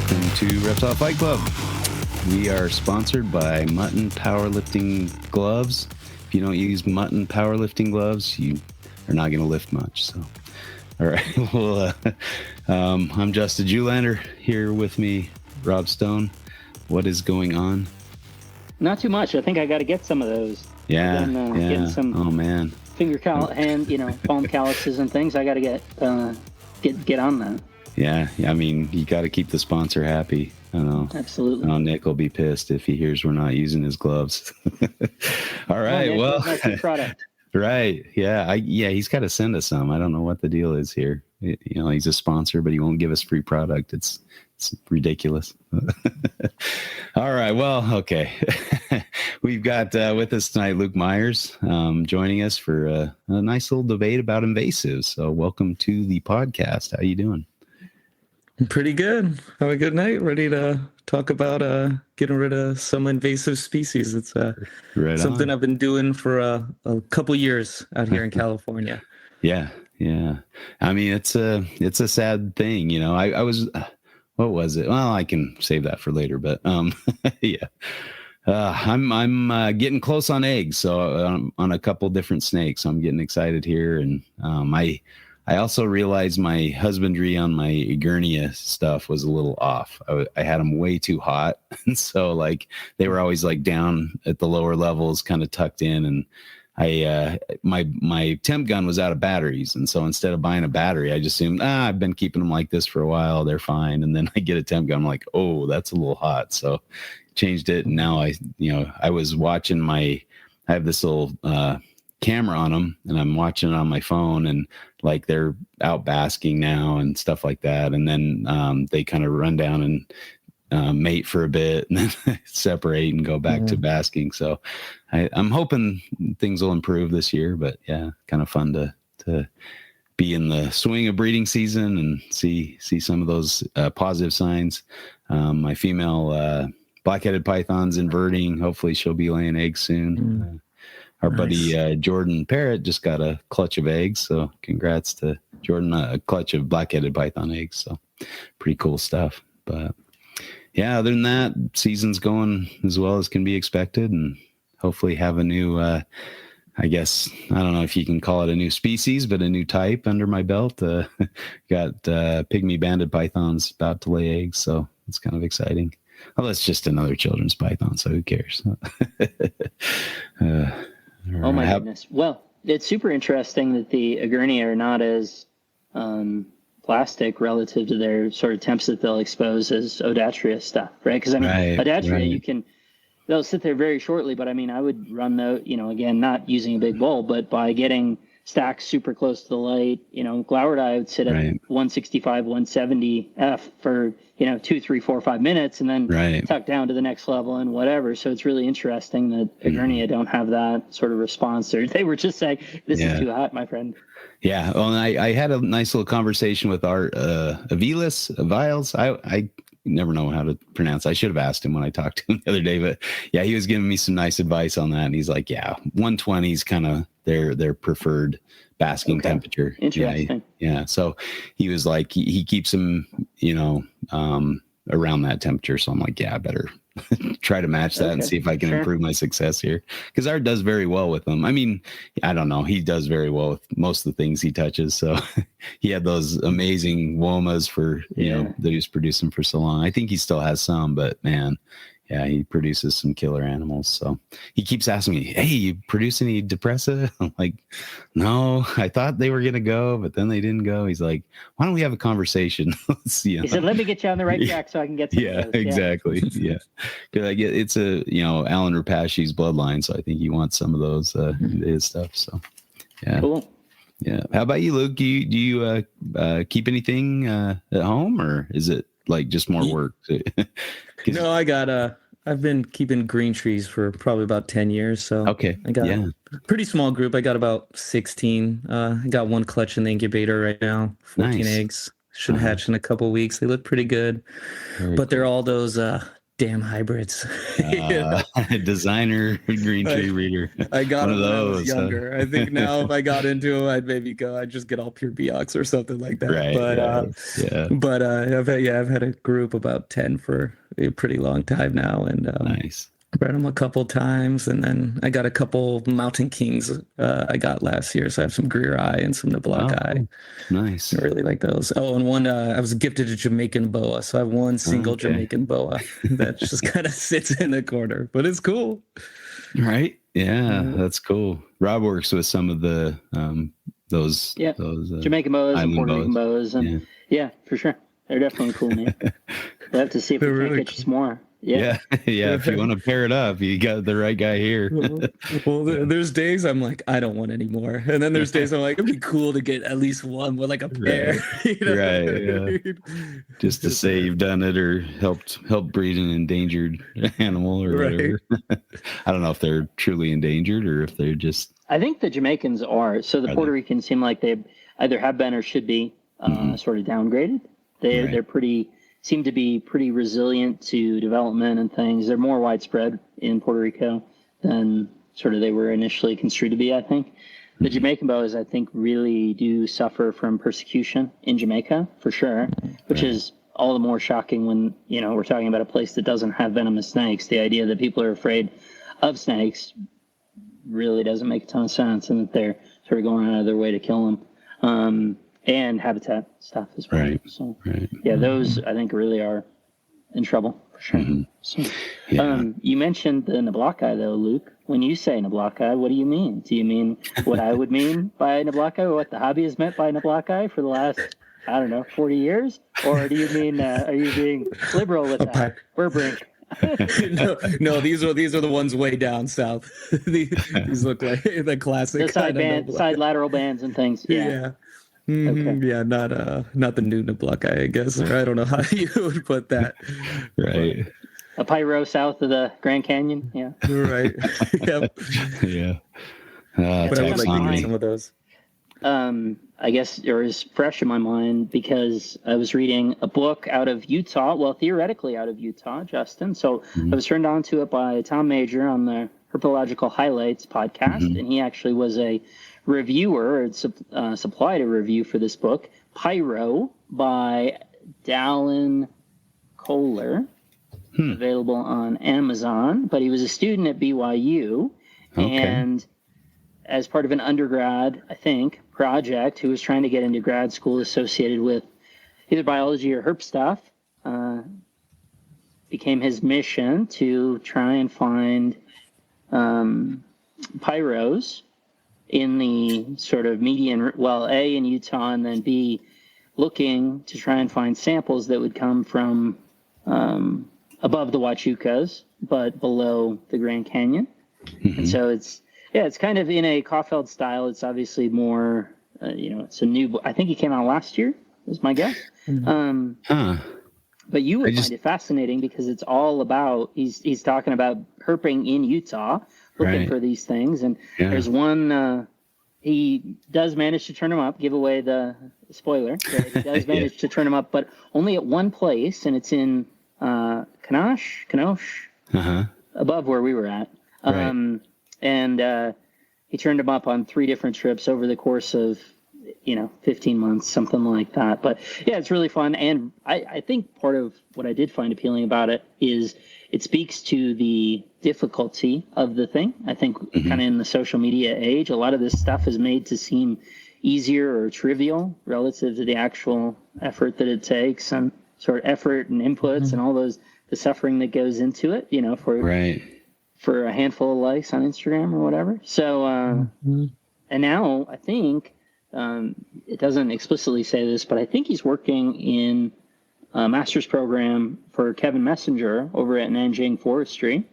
Welcome to Reptile Fight Club. We are sponsored by Mutton Powerlifting Gloves. If you don't use Mutton Powerlifting Gloves, you are not going to lift much. So, all right. Well, I'm Justin Julander. Here with me, Rob Stone. What is going on? Not too much. I think I got to get some of those. Yeah. Getting some. Oh man. Finger hand, palm calluses and things. I got to get on that. Yeah. I mean, you got to keep the sponsor happy. I know. Absolutely. I know Nick will be pissed if he hears we're not using his gloves. All right. Nick, well, that's your product. Right. Yeah. He's got to send us some. I don't know what the deal is here. He's a sponsor, but he won't give us free product. It's ridiculous. All right. Well, okay. We've got with us tonight, Luc Myers, joining us for a nice little debate about invasives. So welcome to the podcast. How you doing? Pretty good. Have a good night. Ready to talk about getting rid of some invasive species. It's something I've been doing for a couple years out here in California. Yeah. I mean, it's a sad thing. I was, what was it? Well, I can save that for later. But yeah, I'm getting close on eggs. So on a couple different snakes. I'm getting excited here, and I also realized my husbandry on my Egernia stuff was a little off. I had them way too hot. And so they were always down at the lower levels, kind of tucked in. And my temp gun was out of batteries. And so instead of buying a battery, I just assumed, I've been keeping them like this for a while. They're fine. And then I get a temp gun. I'm like, oh, that's a little hot. So changed it. And now I was watching I have this little, camera on them, and I'm watching it on my phone, and they're out basking now and stuff like that. And then they kind of run down and mate for a bit and then separate and go back to basking. So I'm hoping things will improve this year, but yeah, kind of fun to be in the swing of breeding season and see some of those positive signs. My female black-headed python's inverting. Hopefully she'll be laying eggs soon. Our buddy Jordan Parrott just got a clutch of eggs, so congrats to Jordan, a clutch of black-headed python eggs. So pretty cool stuff. But yeah, other than that, season's going as well as can be expected, and hopefully have a new, I guess, I don't know if you can call it a new species, but a new type under my belt. Got pygmy banded pythons about to lay eggs, so it's kind of exciting. Well, it's just another children's python, so who cares? Oh my goodness. Well, it's super interesting that the Egernia are not as plastic relative to their sort of temps that they'll expose as Odatria stuff, right? Because Odatria, they'll sit there very shortly, but I would run again, not using a big bowl, but by getting stacks super close to the light, Glauerdi would sit at 165, 170 F for, 2, 3, 4, 5 minutes, and then tuck down to the next level and whatever. So it's really interesting that Egernia don't have that sort of response. They were just saying, this is too hot, my friend. Yeah. Well, and I had a nice little conversation with our Viles. I never know how to pronounce. I should have asked him when I talked to him the other day, but yeah, he was giving me some nice advice on that. And he's like, 120 is kind of their preferred basking temperature. Interesting. Yeah. So he was like, he keeps them, around that temperature. So I'm like, I better try to match that and see if I can improve my success here. Because Art does very well with them. I don't know. He does very well with most of the things he touches. So he had those amazing womas for, that he was producing for so long. I think he still has some, but man, yeah, he produces some killer animals. So he keeps asking me, hey, you produce any Depressa? I'm like, no, I thought they were going to go, but then they didn't go. He's like, why don't we have a conversation? He said, let me get you on the right track so I can get some of those. Exactly. Yeah. Because it's Alan Rapashi's bloodline. So I think he wants some of those his stuff. So yeah. Cool. Yeah. How about you, Luke? Do you keep anything at home, or is it just more work? No, I've been keeping green trees for probably about 10 years. So I got a pretty small group. I got about 16. I got one clutch in the incubator right now, 14 eggs. Should hatch in a couple of weeks. They look pretty good. But they're all those damn hybrids. Designer green tree reader. I got them when I was younger. I think now if I got into them, I'd just get all pure Biox or something like that. Right. But I've had a group about 10 for a pretty long time now, and nice. Bred them a couple times, and then I got a couple Mountain Kings I got last year. So I have some Greer Eye and some Niblack Eye. Nice. I really like those. Oh, and one I was gifted a Jamaican boa, so I have one single Jamaican boa that just kind of sits in the corner, but it's cool. Right? Yeah, that's cool. Rob works with some of the those Jamaican boas and Puerto Rican boas, and yeah, for sure, they're definitely cool, man. We'll have to see if we can get you some more. Yeah. If you want to pair it up, you got the right guy here. Well, there's days I'm like, I don't want any more, and then there's days I'm like, it'd be cool to get at least one with like a pair. Right. You know? Right. Yeah. Just to say you've done it or helped breed an endangered animal or whatever. I don't know if they're truly endangered or if they're just. I think the Jamaicans are. So the Puerto Ricans seem like they either have been or should be sort of downgraded. They're seem to be pretty resilient to development and things. They're more widespread in Puerto Rico than sort of they were initially construed to be, I think. The Jamaican boas, I think, really do suffer from persecution in Jamaica, for sure, which is all the more shocking when, we're talking about a place that doesn't have venomous snakes. The idea that people are afraid of snakes really doesn't make a ton of sense, and that they're sort of going out of their way to kill them. And habitat stuff as well. Right. So, those I think really are in trouble for sure. Mm-hmm. So, you mentioned the Niblack Eye, though, Luke. When you say Niblack Eye, what do you mean? Do you mean what I would mean by Niblack Eye, or what the hobby has meant by Niblack Eye for the last, 40 years? Or do you mean, are you being liberal with that? Burbrink. No, these are the ones way down south. these look like the classic. The side lateral bands and things. Yeah. Okay. Yeah, not the new Niblack Eye, I guess. Or I don't know how you would put that. Right. A pyro south of the Grand Canyon. Yeah. Right. Yep. Yeah. But I would like to get some of those. I guess it was fresh in my mind because I was reading a book out of Utah. Well, theoretically out of Utah, Justin. So I was turned on to it by Tom Major on the Herpetological Highlights podcast, and he actually was a reviewer, supplied a review for this book, Pyro by Dallin Kohler, available on Amazon. But he was a student at BYU, and as part of an undergrad, I think, project, who was trying to get into grad school associated with either biology or herp stuff, became his mission to try and find pyros in the sort of median, A, in Utah, and then B, looking to try and find samples that would come from above the Huachucas, but below the Grand Canyon. And so it's kind of in a Caulfield style. It's obviously more, it's a new book. I think it came out last year, is my guess. But you would find it fascinating because it's all about, he's talking about herping in Utah, looking for these things. And there's one, he does manage to turn them up, give away the spoiler. He does manage to turn them up, but only at one place, and it's in Kanosh, above where we were at. And he turned them up on 3 different trips over the course of 15 months, something like that. But yeah, it's really fun. And I think part of what I did find appealing about it is it speaks to the difficulty of the thing. I think kind of in the social media age, a lot of this stuff is made to seem easier or trivial relative to the actual effort that it takes, and sort of effort and inputs and all the suffering that goes into it, for a handful of likes on Instagram or whatever. So, and now I think, it doesn't explicitly say this, but I think he's working in a master's program for Kevin Messenger over at Nanjing Forestry.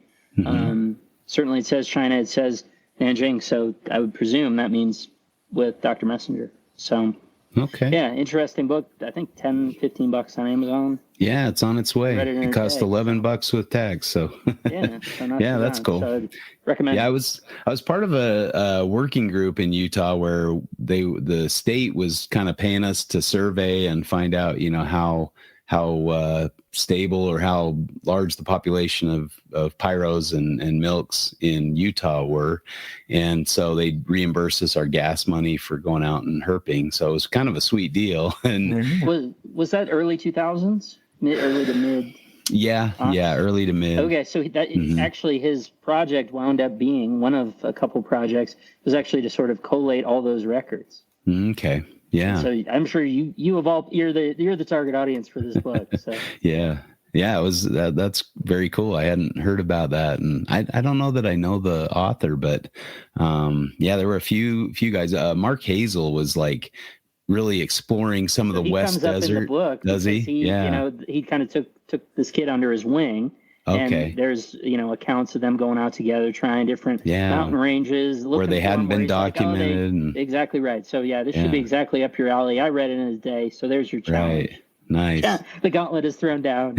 Certainly it says China, it says Nanjing, so I would presume that means with Dr. Messenger. So, yeah, interesting book. I think $10-15 on Amazon. Yeah, it's on its way. It cost $11 with tax. So yeah, that's cool. So I'd recommend. Yeah, I was part of a working group in Utah where the state was kind of paying us to survey and find out, how stable or how large the population of pyros and milks in Utah were. And so they reimbursed us our gas money for going out and herping. So it was kind of a sweet deal. And was that early 2000s? Early to mid? Yeah, early to mid. Okay, so that actually his project wound up being one of a couple projects was actually to sort of collate all those records. Okay. Yeah. So I'm sure you of all you're the target audience for this book. So yeah, it was that's very cool. I hadn't heard about that, and I don't know that I know the author, but there were a few guys. Mark Hazel was like really exploring some of the West Desert. In the book, does he? Yeah. He kind of took this kid under his wing. Okay. And there's, accounts of them going out together, trying different mountain ranges. Where they hadn't been documented. Exactly right. So, this should be exactly up your alley. I read it in a day. So there's your challenge. Right. Nice. Yeah, the gauntlet is thrown down.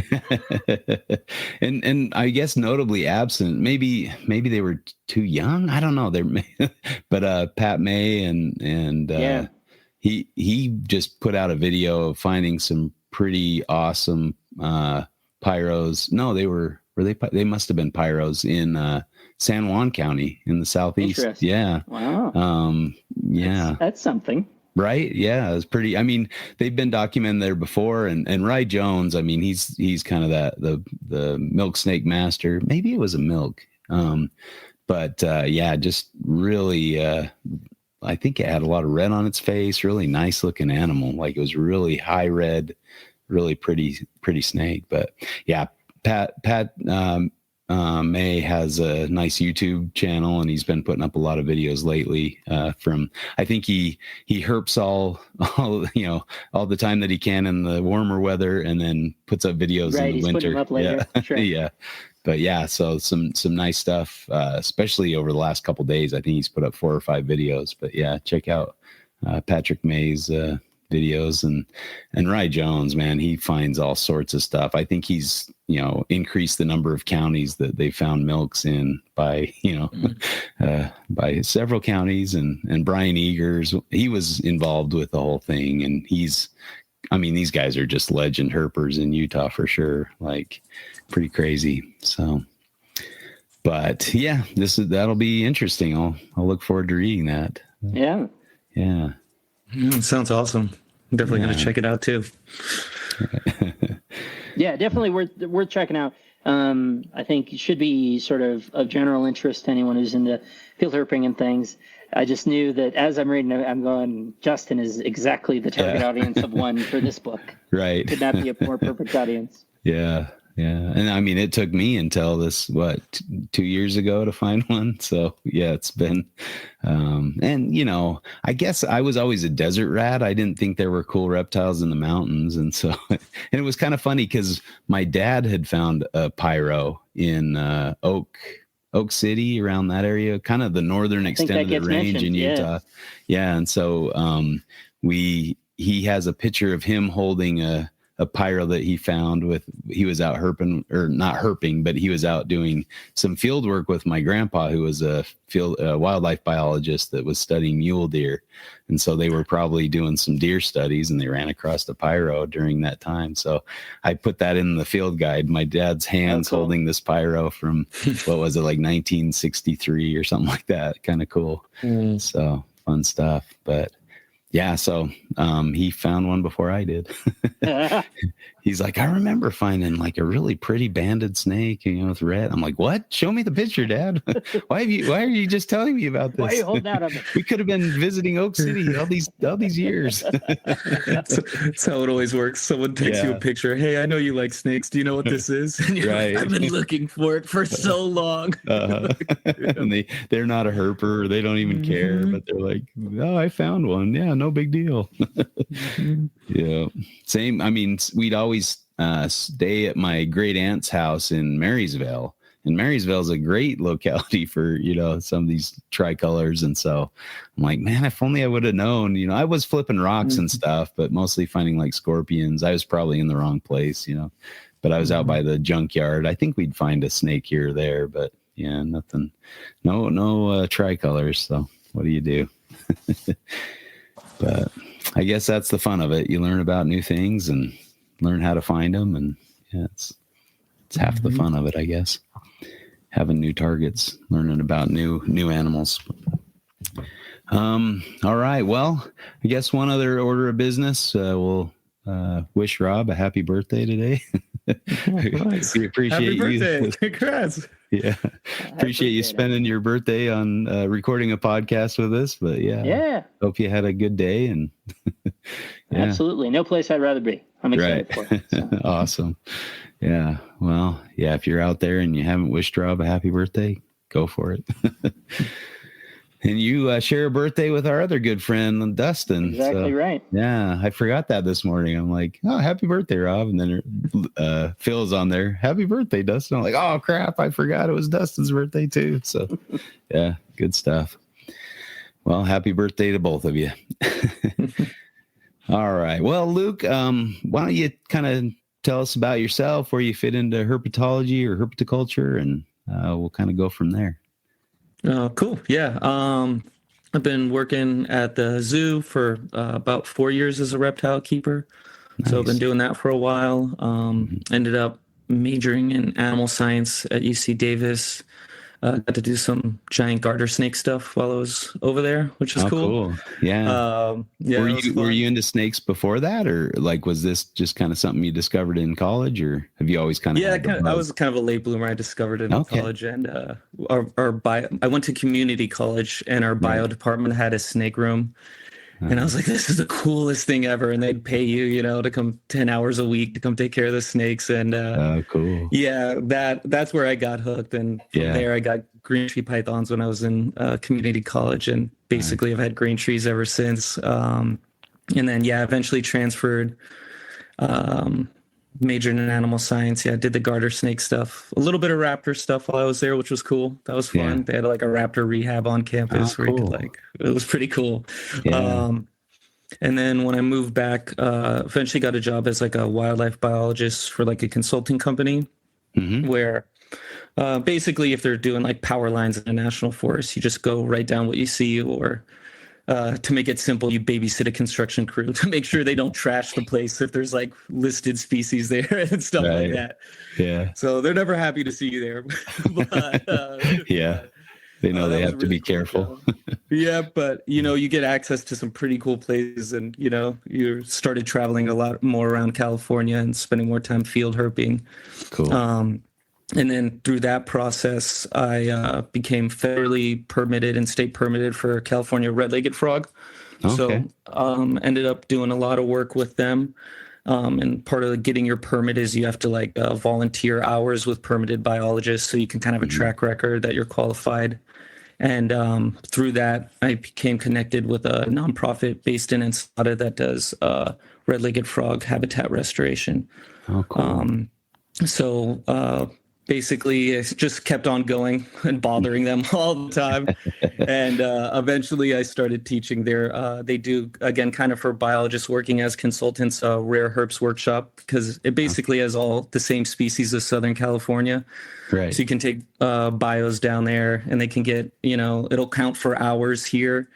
and I guess notably absent, maybe they were too young. I don't know. But Pat May and he just put out a video of finding some pretty awesome pyros. No, they must have been pyros in San Juan County in the southeast. Yeah. Wow. That's something. Right. Yeah. It was pretty. I mean, they've been documented there before, and Ry Jones. I mean, he's kind of the milk snake master. Maybe it was a milk. Just really. I think it had a lot of red on its face. Really nice looking animal. Like it was really high red. Really pretty snake. But yeah, Pat May has a nice YouTube channel, and he's been putting up a lot of videos lately. I think he herps all the time that he can in the warmer weather, and then puts up videos in the winter. Putting them up later. Yeah. Sure. Yeah. But yeah, so some nice stuff, especially over the last couple of days. I think he's put up 4 or 5 videos. But yeah, check out Patrick May's videos and Ry Jones, man, he finds all sorts of stuff. I think he's increased the number of counties that they found milks in by by several counties, and Brian Eagers, he was involved with the whole thing, and these guys are just legend herpers in Utah for sure, like pretty crazy. So but yeah, that'll be interesting. I'll look forward to reading that. Yeah Sounds awesome. I'm definitely going to check it out too. Yeah, definitely worth checking out. I think it should be sort of general interest to anyone who's into field herping and things. I just knew that as I'm reading it, I'm going, Justin is exactly the target audience of one for this book. Right. Could not be a more perfect audience. Yeah. Yeah. And I mean, it took me until 2 years ago to find one. So yeah, it's been, I guess I was always a desert rat. I didn't think there were cool reptiles in the mountains. And so, and it was kind of funny because my dad had found a pyro in Oak City, around that area, kind of the northern extent of the range in Utah. Yeah. And so, he has a picture of him holding a pyro that he found he was out herping, or not herping, but he was out doing some field work with my grandpa, who was a wildlife biologist that was studying mule deer. And so they were probably doing some deer studies, and they ran across the pyro during that time. So I put that in the field guide, my dad's hands holding this pyro from, what was it, like 1963 or something like that. Kind of cool. So fun stuff. But yeah, so he found one before I did. He's like, I remember finding like a really pretty banded snake, with red. I'm like, what? Show me the picture, Dad. Why are you just telling me about this? Why are you holding out on me? We could have been visiting Oak City all these years. That's how it always works. Someone takes you a picture. Hey, I know you like snakes. Do you know what this is? And you're right. like, I've been looking for it for so long. And they're not a herper. They don't even care, but they're like, oh, I found one. Yeah, no big deal. Yeah. Same. I mean, we'd always stay at my great aunt's house in Marysville, and Marysville is a great locality for, some of these tricolors. And so I'm like, man, if only I would have known, I was flipping rocks and stuff, but mostly finding like scorpions. I was probably in the wrong place, but I was out by the junkyard. I think we'd find a snake here or there, but yeah, nothing, no tricolors. So what do you do? But I guess that's the fun of it. You learn about new things and learn how to find them. And yeah, it's half the fun of it, I guess. Having new targets, learning about new animals. All right. Well, I guess one other order of business. We'll wish Rob a happy birthday today. Nice. We appreciate happy you. Birthday. Congrats. Yeah. Appreciate you spending your birthday on recording a podcast with us. But yeah. Hope you had a good day. And absolutely. No place I'd rather be. I'm excited for it. So. Awesome. Yeah. Well, yeah. If you're out there and you haven't wished Rob a happy birthday, go for it. And you share a birthday with our other good friend, Dustin. Exactly right. Yeah, I forgot that this morning. I'm like, oh, happy birthday, Rob. And then Phil's on there. Happy birthday, Dustin. I'm like, oh, crap. I forgot it was Dustin's birthday, too. So, yeah, good stuff. Well, happy birthday to both of you. All right. Well, Luke, why don't you kind of tell us about yourself, where you fit into herpetology or herpetoculture, and we'll kind of go from there. Cool. Yeah. I've been working at the zoo for about 4 years as a reptile keeper. Nice. So I've been doing that for a while. Ended up majoring in animal science at UC Davis. Got to do some giant garter snake stuff while I was over there, which is cool. Yeah. Were you into snakes before that, or like was this just kind of something you discovered in college, or have you always kind of? Yeah, I was kind of a late bloomer. I discovered it in college, and I went to community college, and our bio department had a snake room. And I was like, this is the coolest thing ever. And they'd pay you, to come 10 hours a week to come take care of the snakes. And cool. Yeah, that's where I got hooked. And from there, I got green tree pythons when I was in community college. And basically, I've had green trees ever since. And then, eventually transferred, majored in animal science. Yeah, did the garter snake stuff, a little bit of raptor stuff while I was there, which was cool. That was fun. Yeah. They had like a raptor rehab on campus where you could it was pretty cool. Yeah. And then when I moved back, eventually got a job as like a wildlife biologist for like a consulting company where basically if they're doing like power lines in a national forest, you just go write down what you see, or to make it simple, you babysit a construction crew to make sure they don't trash the place if there's like listed species there and stuff like that. Yeah. So they're never happy to see you there. But, they know they have to be careful. Yeah, but you get access to some pretty cool places, and you started traveling a lot more around California and spending more time field herping. Cool. And then through that process, I became federally permitted and state permitted for California red-legged frog. Okay. So ended up doing a lot of work with them. And part of getting your permit is you have to volunteer hours with permitted biologists, so you can kind of have a track record that you're qualified. And through that, I became connected with a nonprofit based in Ensenada that does red-legged frog habitat restoration. Oh, cool. So basically, it just kept on going and bothering them all the time. And eventually I started teaching there. They do, again, kind of for biologists working as consultants, a rare herps workshop, because it basically has all the same species of Southern California. Right. So you can take bios down there, and they can get, it'll count for hours here.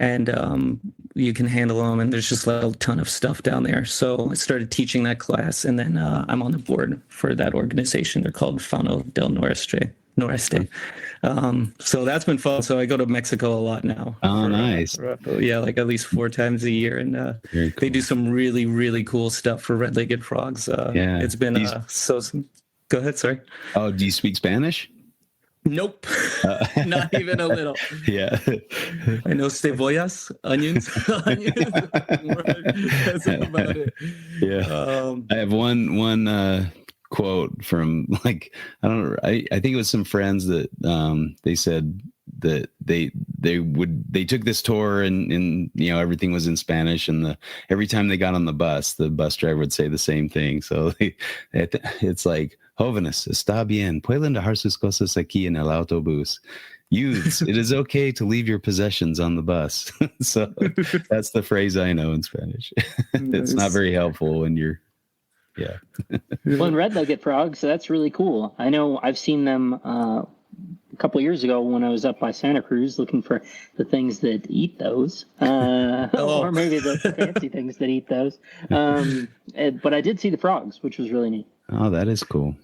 And you can handle them, and there's just a ton of stuff down there. So I started teaching that class, and then I'm on the board for that organization. They're called Fauno del Noreste. So that's been fun. So I go to Mexico a lot now. Oh, nice. Like at least 4 times a year, and cool. They do some really, really cool stuff for red-legged frogs. It's been Go ahead, sorry. Oh, do you speak Spanish? Nope, not even a little. Yeah, I know cebollas, onions. That's about it. Yeah, I have one quote from I think it was some friends that they said that they took this tour and everything was in Spanish, and every time they got on the bus driver would say the same thing. So it's like, jóvenes, está bien, pueden dejar sus cosas aquí en el autobús. Youths, it is okay to leave your possessions on the bus. So that's the phrase I know in Spanish. It's not very helpful when you're, Well, in red-legged frogs, that's really cool. I know I've seen them couple of years ago when I was up by Santa Cruz looking for the things that eat those, or maybe the fancy things that eat those. But I did see the frogs, which was really neat. Oh, that is cool.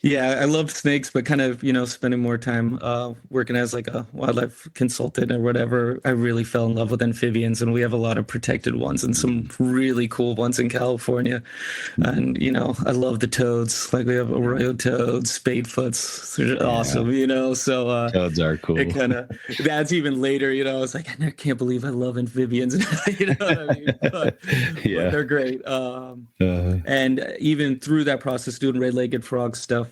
Yeah, I love snakes, but kind of, spending more time working as like a wildlife consultant or whatever, I really fell in love with amphibians, and we have a lot of protected ones and some really cool ones in California. And, I love the toads. Like we have arroyo toads, spadefoots. They're awesome, so toads are cool. It kind of, that's even later, I was like, I can't believe I love amphibians. You know what I mean? But they're great. And even through that process, doing red-legged frog stuff,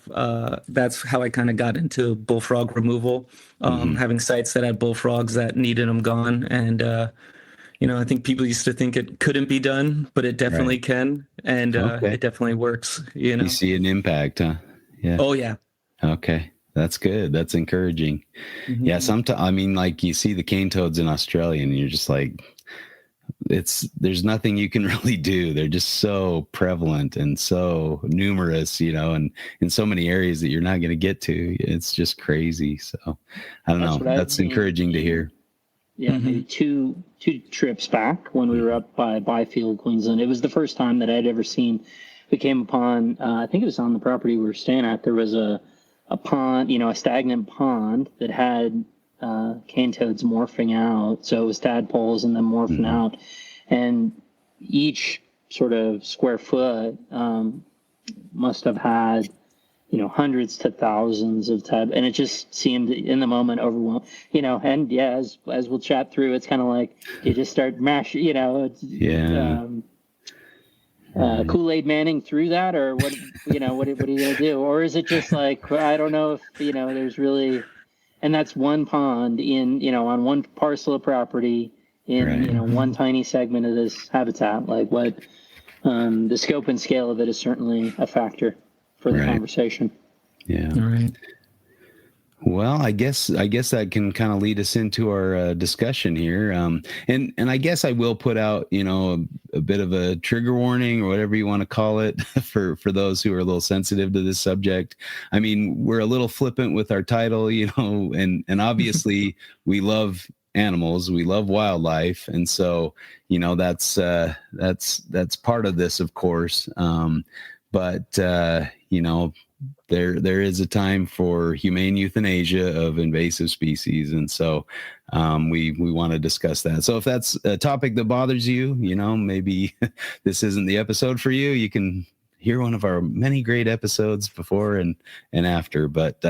that's how I kind of got into bullfrog removal, having sites that had bullfrogs that needed them gone. And, I think people used to think it couldn't be done, but it definitely can. And it definitely works. You see an impact, huh? Yeah. Oh, yeah. Okay. That's good. That's encouraging. Mm-hmm. Yeah. Sometimes, I mean, like you see the cane toads in Australia and you're just like, there's nothing you can really do. They're just so prevalent and so numerous, and in so many areas that you're not going to get to. It's just crazy. So I don't know. That's encouraging to hear. Yeah, maybe two trips back when we were up by Byfield, Queensland. It was the first time that I'd ever seen. We came upon, I think it was on the property we were staying at. There was a pond, a stagnant pond that had cane toads morphing out. So it was tadpoles and then morphing out. And each sort of square foot must have had, hundreds to thousands of and it just seemed in the moment overwhelmed, and as we'll chat through, it's kind of like you just start mashing, Kool-Aid Manning through that, or what, what are you going to do? Or is it just like, I don't know if, there's really, and that's one pond in, on one parcel of property in, one tiny segment of this habitat. Like what, the scope and scale of it is certainly a factor for the conversation. Yeah. All right. Well, I guess that can kind of lead us into our discussion here. And I guess I will put out, a bit of a trigger warning or whatever you want to call it for those who are a little sensitive to this subject. I mean, we're a little flippant with our title, and obviously we love animals, we love wildlife. And so, that's part of this, of course. But there is a time for humane euthanasia of invasive species. And so we want to discuss that. So if that's a topic that bothers you, maybe this isn't the episode for you. You can hear one of our many great episodes before and after. But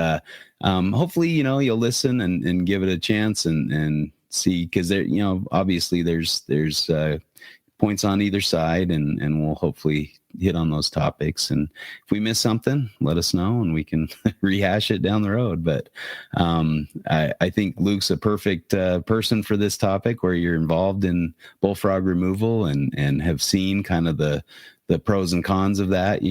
hopefully, you'll listen and give it a chance and see, because there, obviously there's points on either side, and we'll hopefully hit on those topics. And if we miss something, let us know and we can rehash it down the road. But I think Luke's a perfect person for this topic, where you're involved in bullfrog removal and have seen kind of the pros and cons of that,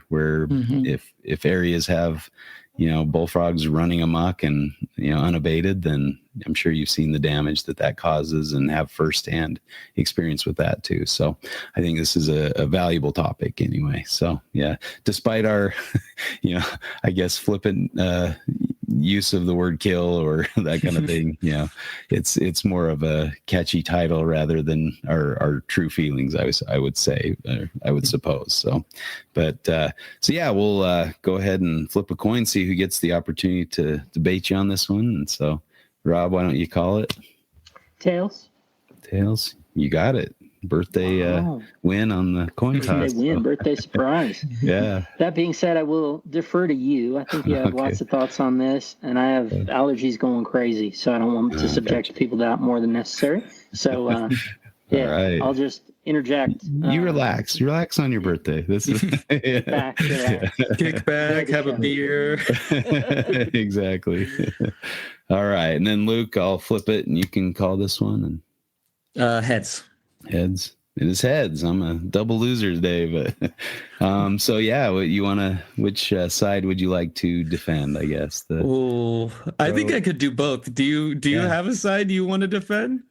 where if areas have, bullfrogs running amok and, unabated, then I'm sure you've seen the damage that causes and have firsthand experience with that too. So I think this is a valuable topic anyway. So yeah, despite our, I guess flippant use of the word kill or that kind of thing, it's more of a catchy title rather than our true feelings, I would say, I would suppose. So, but so yeah, we'll go ahead and flip a coin, see who gets the opportunity to debate you on this one. And so, Rob, why don't you call it? Tails. Tails. You got it. Birthday win on the coin toss. Birthday surprise. Yeah. That being said, I will defer to you. I think you have lots of thoughts on this, and I have allergies going crazy, so I don't want to subject people to that more than necessary. So, right. I'll just interject. You relax on your birthday. This is kick back, kick back, have a beer. Exactly. All right, and then Luke, I'll flip it, and you can call this one. And heads. Heads. It is heads. I'm a double loser today, but so yeah, which side would you like to defend? I guess. I think I could do both. Do you have a side you want to defend?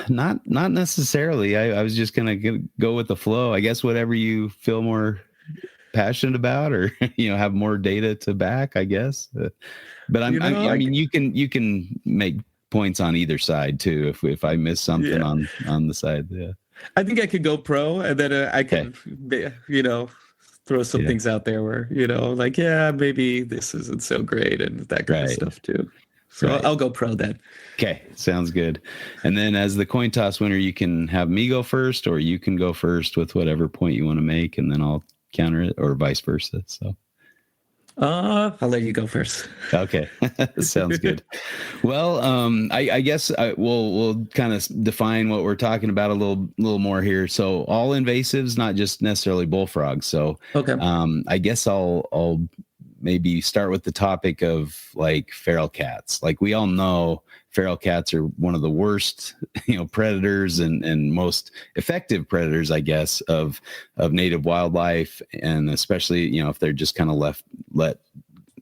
Not necessarily. I was just gonna go with the flow. I guess whatever you feel more passionate about, or have more data to back, I guess. But I mean, you can make points on either side too. If I miss something on the side, I think I could go pro, and then I could, throw some things out there where, like, maybe this isn't so great and that kind of stuff too. So I'll go pro then. Okay, sounds good. And then as the coin toss winner, you can have me go first, or you can go first with whatever point you want to make, and then I'll counter it, or vice versa. So I'll let you go first. Okay, sounds good. Well, I guess we'll kind of define what we're talking about a little more here. So all invasives, not just necessarily bullfrogs. So okay, I guess I'll maybe start with the topic of like feral cats. Like we all know, feral cats are one of the worst, predators and most effective predators, I guess, of native wildlife, and especially if they're just kind of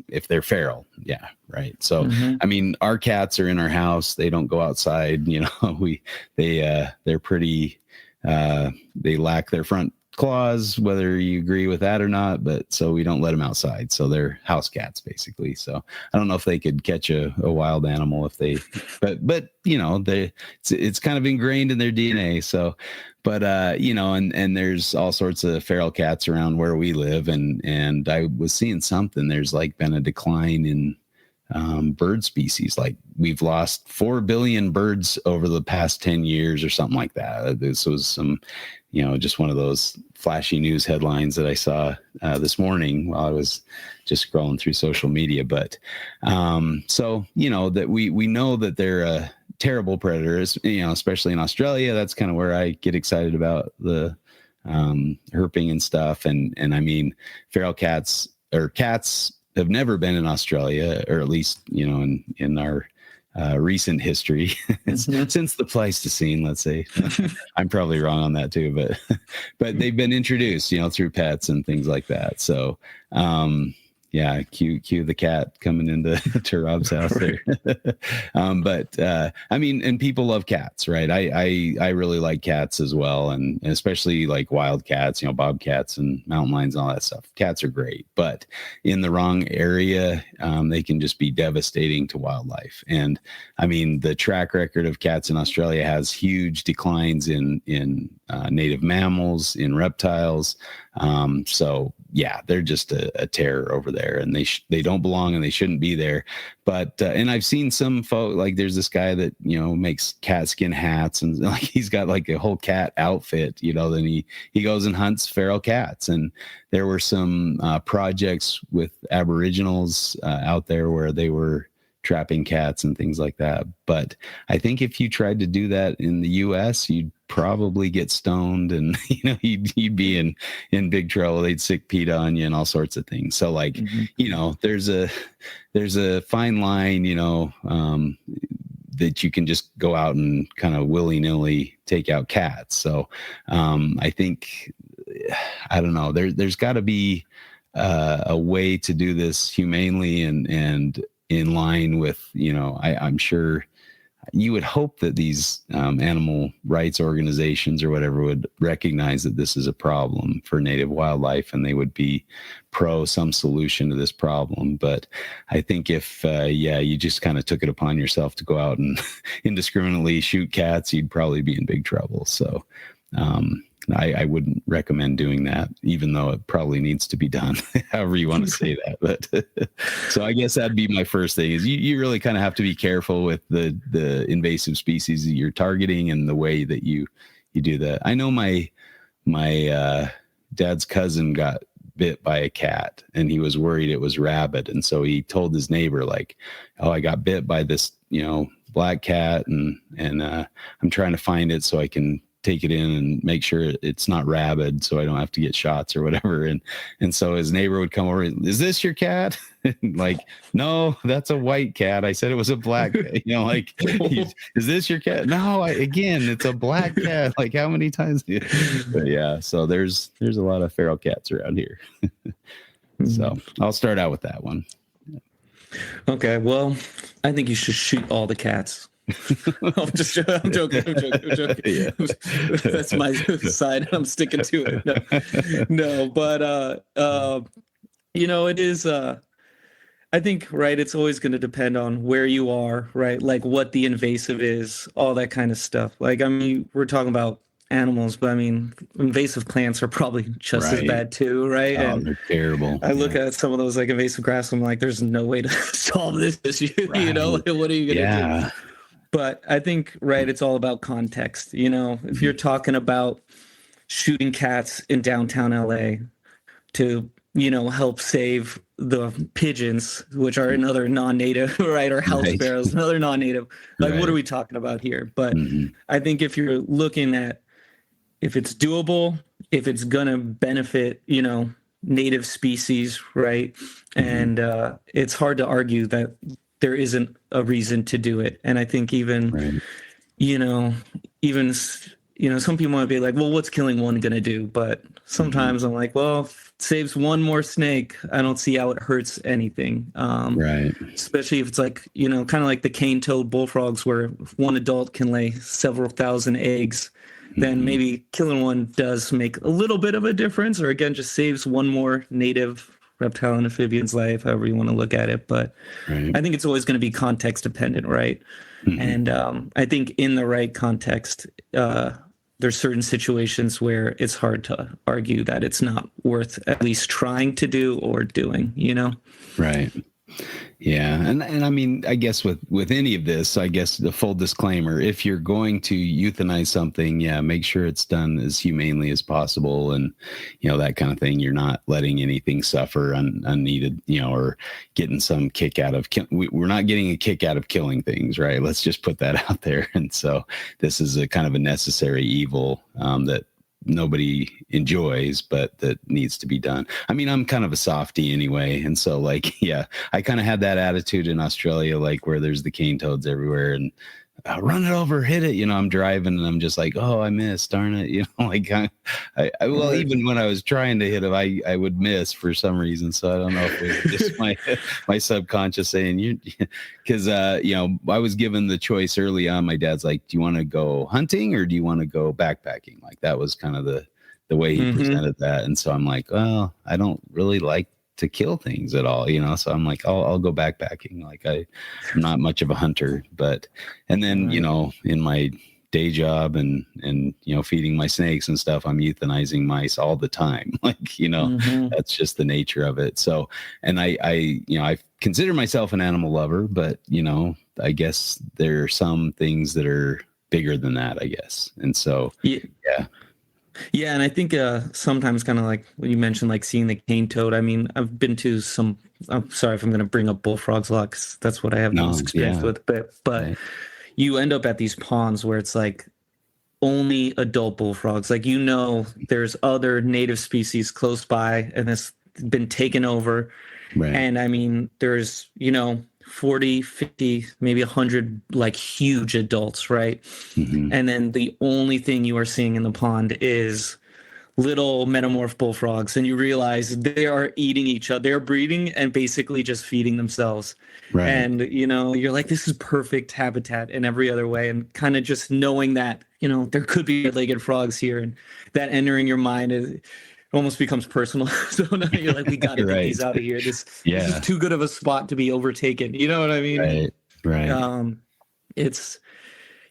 if they're feral. Yeah, right. So I mean, our cats are in our house; they don't go outside. They're pretty. They lack their front claws, whether you agree with that or not, but so we don't let them outside. So they're house cats basically. So I don't know if they could catch a wild animal if they, but it's kind of ingrained in their DNA. So, but and there's all sorts of feral cats around where we live, and I was seeing something. There's like been a decline in bird species. Like we've lost 4 billion birds over the past 10 years or something like that. This was some, just one of those flashy news headlines that I saw this morning while I was just scrolling through social media. But so, that we know that they're a terrible predator, especially in Australia. That's kind of where I get excited about the herping and stuff. And I mean, feral cats or cats have never been in Australia, or at least, in our recent history since the Pleistocene, let's say. I'm probably wrong on that too, but they've been introduced, through pets and things like that. So, cue the cat coming into to Rob's house there. But I mean, and people love cats, right? I really like cats as well, and especially like wild cats, bobcats and mountain lions and all that stuff. Cats are great, but in the wrong area, they can just be devastating to wildlife. And I mean, the track record of cats in Australia has huge declines in native mammals, in reptiles. So yeah, they're just a terror over there, and they don't belong and they shouldn't be there. But and I've seen some folk, like there's this guy that makes cat skin hats, and like he's got like a whole cat outfit. Then he goes and hunts feral cats. And there were some projects with Aboriginals out there where they were trapping cats and things like that. But I think if you tried to do that in the US, you'd probably get stoned, and you'd be in big trouble. They'd sick PETA on you and all sorts of things. So like there's a fine line that you can just go out and kind of willy-nilly take out cats. So I think, I don't know, there's got to be a way to do this humanely and in line with, I'm sure you would hope that these animal rights organizations or whatever would recognize that this is a problem for native wildlife, and they would be pro some solution to this problem. But I think if, you just kind of took it upon yourself to go out and indiscriminately shoot cats, you'd probably be in big trouble. So I wouldn't recommend doing that, even though it probably needs to be done, however you want to say that. But so I guess that'd be my first thing, is you really kind of have to be careful with the invasive species that you're targeting and the way that you do that. I know my dad's cousin got bit by a cat, and he was worried it was rabid. And so he told his neighbor, like, oh, I got bit by this, black cat, and I'm trying to find it so I can take it in and make sure it's not rabid, so I don't have to get shots or whatever. And so his neighbor would come over, is this your cat? Like, no, that's a white cat. I said it was a black cat. Like, is this your cat? No, again, it's a black cat. Like, how many times? But yeah, so there's a lot of feral cats around here. So I'll start out with that one. Okay, well, I think you should shoot all the cats. I'm joking. Yeah. That's my side. I'm sticking to it. No, but it is. I think, right, it's always going to depend on where you are, right? Like what the invasive is, all that kind of stuff. Like, I mean, we're talking about animals, but I mean, invasive plants are probably just as bad too, right? Oh, and they're terrible. I look at some of those like invasive grass, I'm like, there's no way to solve this issue, Like, what are you going to do? But I think, right, it's all about context. If you're talking about shooting cats in downtown LA to help save the pigeons, which are another non-native, right? Or house sparrows, another non-native. Like, what are we talking about here? But I think if you're looking at if it's doable, if it's gonna benefit, native species, right? And it's hard to argue that there isn't a reason to do it. And I think even some people might be like, well, what's killing one going to do? But sometimes I'm like, well, if it saves one more snake, I don't see how it hurts anything. Especially if it's like, kind of like the cane-toed bullfrogs where one adult can lay several thousand eggs, then maybe killing one does make a little bit of a difference, or again, just saves one more native reptile and amphibian's life, however you want to look at it. But I think it's always going to be context dependent, right? And I think in the right context, there's certain situations where it's hard to argue that it's not worth at least trying to do or doing, Right. Yeah. And I mean, I guess with any of this, I guess the full disclaimer, if you're going to euthanize something, make sure it's done as humanely as possible. And, that kind of thing. You're not letting anything suffer unneeded, or getting some kick out of, we're not getting a kick out of killing things, right? Let's just put that out there. And so this is a kind of a necessary evil that nobody enjoys, but that needs to be done. I mean, I'm kind of a softie anyway. And so I kind of had that attitude in Australia, like where there's the cane toads everywhere and run it over, hit it. I'm driving and I'm just like, oh, I missed, darn it. Even when I was trying to hit it, I would miss for some reason. So I don't know if it was just my subconscious saying because I was given the choice early on. My dad's like, do you want to go hunting or do you want to go backpacking? Like that was kind of the way he presented that. And so I'm like, well, I don't really like to kill things at all, so I'm like, I'll go backpacking. Like I'm not much of a hunter, and then in my day job and feeding my snakes and stuff, I'm euthanizing mice all the time. Like that's just the nature of it. So, and I consider myself an animal lover, but I guess there are some things that are bigger than that, I guess. And so yeah, and I think sometimes kind of like when you mentioned like seeing the cane toad, I mean, I've been to some, I'm sorry if I'm going to bring up bullfrogs a lot because that's what I have most experience with, but you end up at these ponds where it's like only adult bullfrogs. Like, there's other native species close by and it's been taken over. Right. And I mean, there's, 40, 50, maybe 100 like huge adults, right? And then the only thing you are seeing in the pond is little metamorph bullfrogs, and you realize they are eating each other. They're breeding and basically just feeding themselves. Right. And you're like, this is perfect habitat in every other way, and kind of just knowing that there could be red-legged frogs here, and that entering your mind is almost becomes personal. So now you're like, we got to get these out of here. This is too good of a spot to be overtaken. You know what I mean? Right.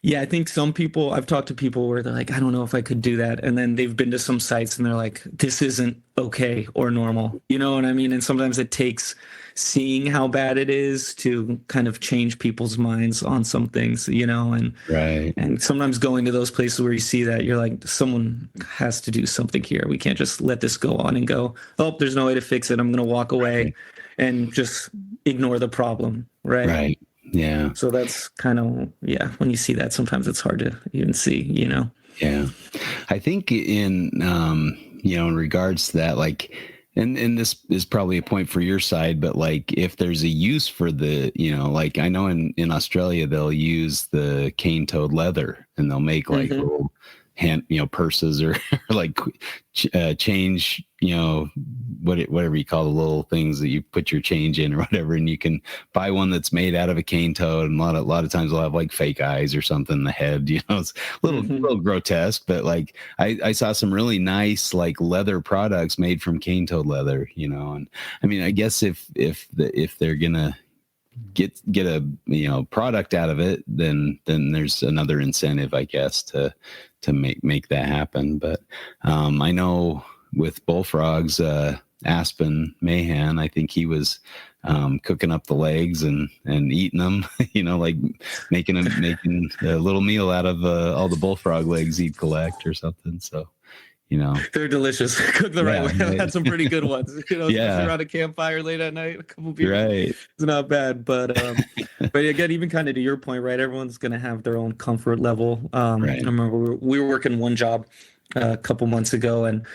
I think some people, I've talked to people where they're like, I don't know if I could do that. And then they've been to some sites and they're like, this isn't okay or normal. You know what I mean? And sometimes it takes seeing how bad it is to kind of change people's minds on some things, and sometimes going to those places where you see that, you're like, someone has to do something here. We can't just let this go on and go, oh, there's no way to fix it. I'm going to walk away and just ignore the problem. Right. Yeah. So that's kind of, when you see that, sometimes it's hard to even see, Yeah. I think in regards to that, like, and this is probably a point for your side, but like if there's a use for the, like I know in Australia, they'll use the cane toad leather and they'll make like little hand, purses or like change, whatever you call the little things that you put your change in or whatever. And you can buy one that's made out of a cane toad. And a lot of times they'll have like fake eyes or something in the head, it's a little grotesque, but like I saw some really nice like leather products made from cane toad leather, and I mean, I guess if they're gonna get a product out of it, then there's another incentive, I guess, to make that happen. But I know with bullfrogs, Aspen Mahan, I think he was cooking up the legs and eating them, like making a little meal out of all the bullfrog legs he'd collect or something. So they're delicious. Cook the right way. I've had some pretty good ones. Especially around a campfire late at night, a couple beers. Right. It's not bad, but again, even kind of to your point, right? Everyone's gonna have their own comfort level. Right. I remember we were working one job a couple months ago, and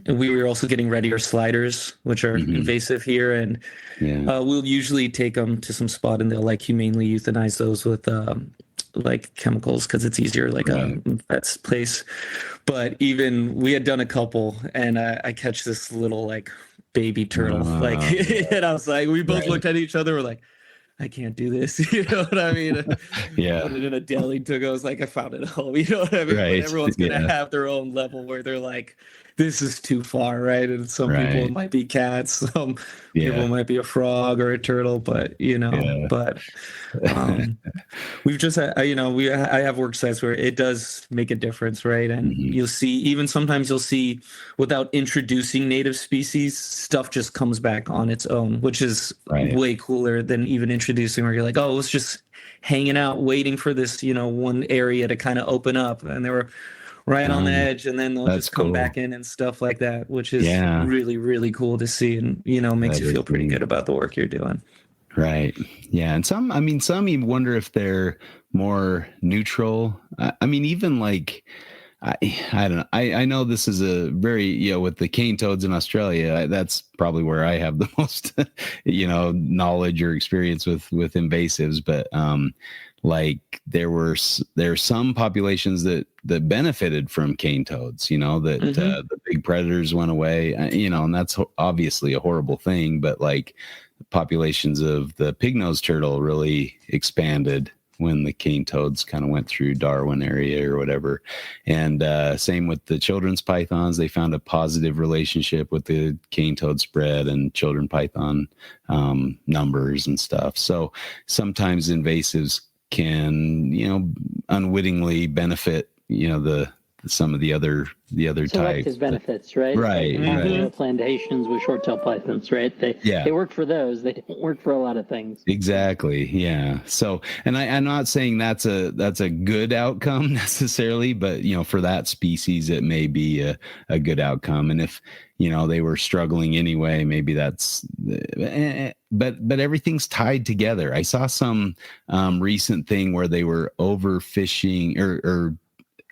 we were also getting ready our sliders, which are invasive here, and we'll usually take them to some spot, and they'll like humanely euthanize those with like chemicals because it's easier, like a vet's place. But even we had done a couple, and I catch this little like baby turtle, and I was like, we both looked at each other, we're like, I can't do this. You know what I mean? Yeah. Put it in a deli, took it. I was like, I found it at home. You know what I mean? Right. But everyone's gonna have their own level where they're like, this is too far, right? And some people it might be cats, some people might be a frog or a turtle, but we've just had, I have work sites where it does make a difference, right? And you'll see, even sometimes you'll see, without introducing native species, stuff just comes back on its own, which is way cooler than even introducing where you're like, oh, it's just hanging out waiting for this, one area to kind of open up, and they were right on the edge, and then they'll just come back in and stuff like that, which is really, really cool to see, and makes you feel pretty good about the work you're doing. Right. Yeah. And some even wonder if they're more neutral. I mean, even like, I don't know. I know this is a very, with the cane toads in Australia, that's probably where I have the most, knowledge or experience with invasives. But like there's some populations that benefited from cane toads, that the big predators went away, and that's obviously a horrible thing. But like populations of the pig-nosed turtle really expanded when the cane toads kind of went through Darwin area or whatever. And same with the children's pythons. They found a positive relationship with the cane toad spread and children python numbers and stuff. So sometimes invasives can, unwittingly benefit, some of the other types. Benefits, right? Right. Plantations with short-tailed pythons, right? They work for those. They don't work for a lot of things. Exactly. Yeah. So, and I'm not saying that's a good outcome necessarily, but for that species, it may be a good outcome. And if they were struggling anyway, maybe that's. But everything's tied together. I saw some recent thing where they were overfishing or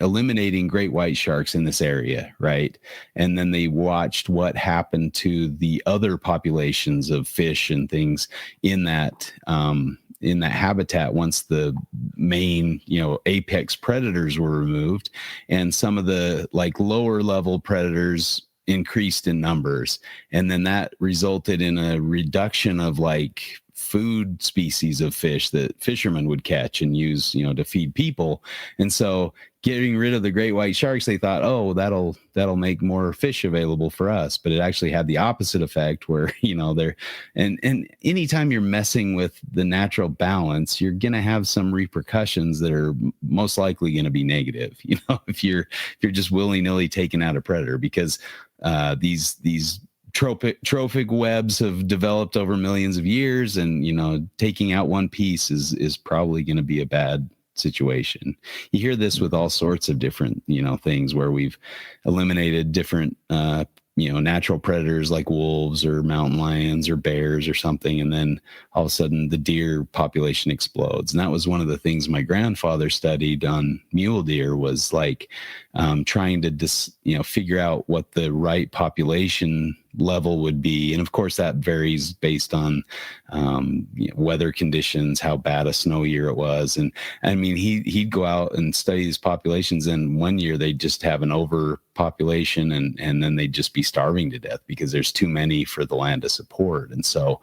eliminating great white sharks in this area, right? And then they watched what happened to the other populations of fish and things in that habitat once the main, apex predators were removed, and some of the like lower level predators increased in numbers, and then that resulted in a reduction of like food species of fish that fishermen would catch and use, to feed people. And so getting rid of the great white sharks, they thought, oh, that'll make more fish available for us. But it actually had the opposite effect where, they're, and anytime you're messing with the natural balance, you're going to have some repercussions that are most likely going to be negative, if you're just willy-nilly taking out a predator, because these trophic webs have developed over millions of years, and taking out one piece is probably going to be a bad situation. You hear this with all sorts of different things where we've eliminated different natural predators like wolves or mountain lions or bears or something, and then all of a sudden the deer population explodes. And that was one of the things my grandfather studied on mule deer, was like trying to figure out what the right population level would be. And of course that varies based on weather conditions, how bad a snow year it was. And I mean, he'd go out and study these populations, and one year they'd just have an overpopulation, and then they'd just be starving to death because there's too many for the land to support. And so,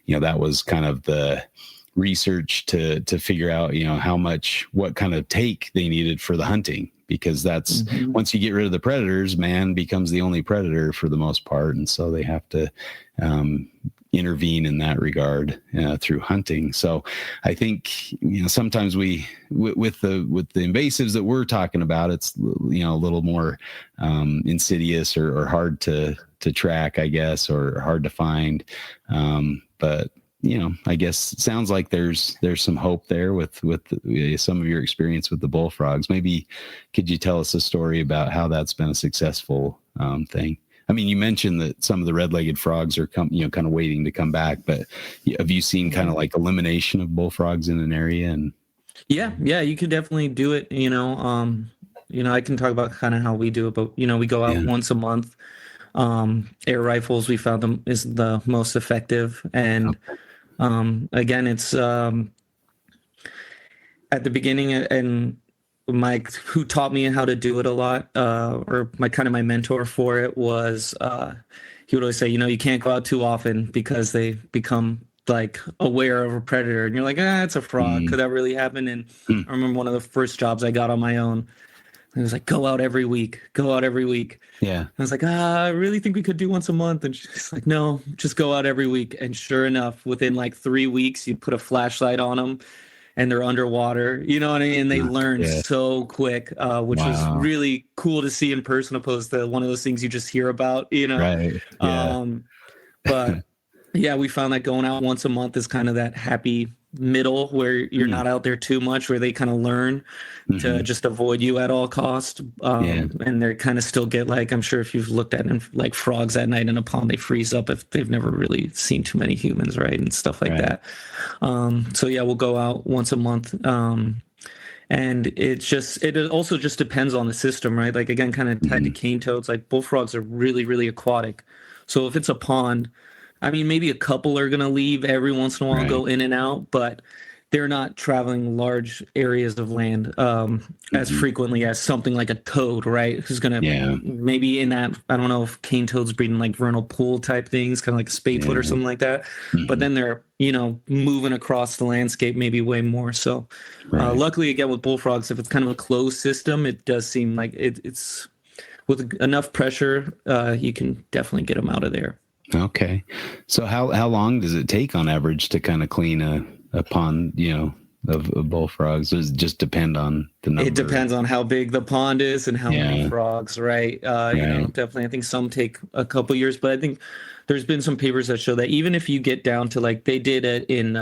that was kind of the research to figure out, what kind of take they needed for the hunting, because that's once you get rid of the predators, man becomes the only predator for the most part. And so they have to intervene in that regard through hunting. So I think, sometimes we, with the invasives that we're talking about, it's, a little more insidious or hard to track, I guess, or hard to find. But I guess it sounds like there's some hope there with some of your experience with the bullfrogs. Maybe could you tell us a story about how that's been a successful thing? I mean, you mentioned that some of the red-legged frogs are kind of waiting to come back, but have you seen kind of like elimination of bullfrogs in an area? And yeah, you could definitely do it. I can talk about kind of how we do it, but we go out once a month. Air rifles, we found them is the most effective, and again, it's at the beginning, and Mike, who taught me how to do it a lot, or my mentor for it was, he would always say, you can't go out too often because they become like aware of a predator, and you're like, it's a frog. Could that really happen? And I remember one of the first jobs I got on my own, it was like, go out every week. Yeah. I was like, I really think we could do once a month. And she's like, no, just go out every week. And sure enough, within like 3 weeks, you put a flashlight on them and they're underwater, you know what I mean? And they learn so quick, which was really cool to see in person, opposed to one of those things you just hear about, Right. Yeah. But yeah, we found that going out once a month is kind of that happy middle where you're not out there too much, where they kind of learn to just avoid you at all cost. And they're kind of still get, like, I'm sure if you've looked at them, like frogs at night in a pond, they freeze up if they've never really seen too many humans, right? And stuff like that. So yeah, we'll go out once a month. And it also just depends on the system, right? Like, again, kind of tied to cane toads, like bullfrogs are really, really aquatic. So if it's a pond, I mean, maybe a couple are going to leave every once in a while, go in and out, but they're not traveling large areas of land as frequently as something like a toad, right? Who's going to maybe in that, I don't know if cane toads breed in like vernal pool type things, kind of like a spadefoot or something like that. But then they're, moving across the landscape maybe way more. So luckily, again, with bullfrogs, if it's kind of a closed system, it does seem like it's with enough pressure, you can definitely get them out of there. Okay. So how long does it take on average to kind of clean a pond, of bullfrogs? Does it just depend on the number? It depends on how big the pond is and how many frogs, right? Definitely. I think some take a couple years, but I think there's been some papers that show that even if you get down to, like, they did it in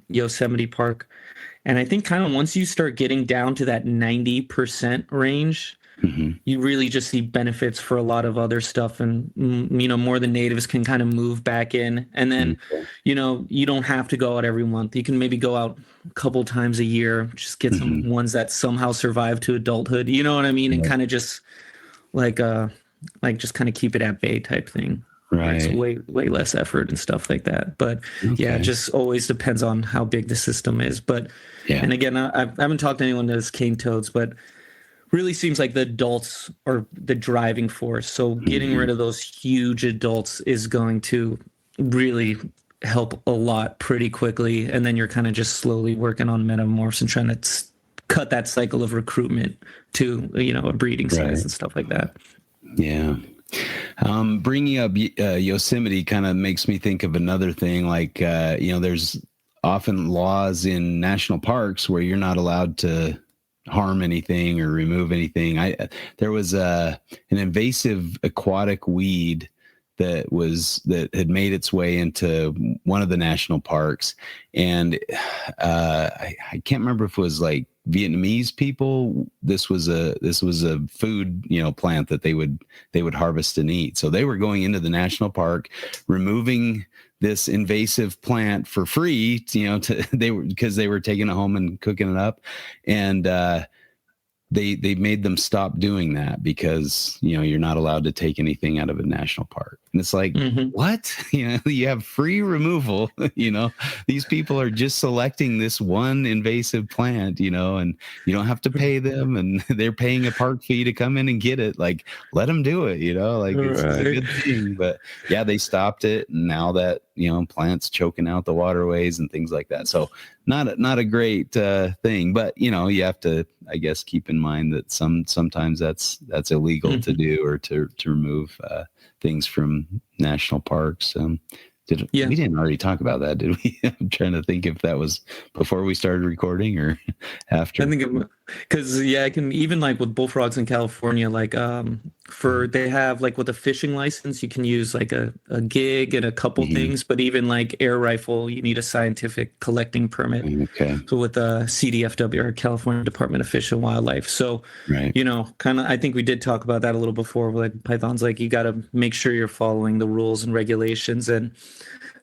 Yosemite Park. And I think kind of once you start getting down to that 90% range, you really just see benefits for a lot of other stuff, and more than natives can kind of move back in. And then you don't have to go out every month. You can maybe go out a couple times a year, just get some ones that somehow survive to adulthood, you know what I mean? And kind of just just kind of keep it at bay type thing. Right. It's way less effort and stuff like that. But it just always depends on how big the system is. But and again, I haven't talked to anyone that has cane toads, but really seems like the adults are the driving force. So getting rid of those huge adults is going to really help a lot pretty quickly. And then you're kind of just slowly working on metamorphs and trying to cut that cycle of recruitment to, a breeding size and stuff like that. Yeah. Bringing up Yosemite kind of makes me think of another thing. Like, there's often laws in national parks where you're not allowed to harm anything or remove anything. There was an invasive aquatic weed that had made its way into one of the national parks, and I can't remember if it was like Vietnamese people. This was a food plant that they would harvest and eat. So they were going into the national park, removing this invasive plant for free, because they were taking it home and cooking it up. And they made them stop doing that because, you know, you're not allowed to take anything out of a national park. And it's like, what? You know, you have free removal, you know, these people are just selecting this one invasive plant, you know, and you don't have to pay them, and they're paying a park fee to come in and get it. Like, let them do it, you know, like it's a good thing. But yeah, they stopped it. And now that, you know, plants choking out the waterways and things like that. So not a great thing, but you know, you have to, I guess, keep in mind that sometimes that's illegal to do, or to remove things from national parks. We didn't already talk about that, did we? I'm trying to think if that was before we started recording or after. I think because I can, even like with bullfrogs in California, like they have like with a fishing license, you can use like a gig and a couple things, but even like air rifle, you need a scientific collecting permit. Okay. So with CDFW, or California Department of Fish and Wildlife. So, you know, kind of, I think we did talk about that a little before. Like pythons, like you got to make sure you're following the rules and regulations. And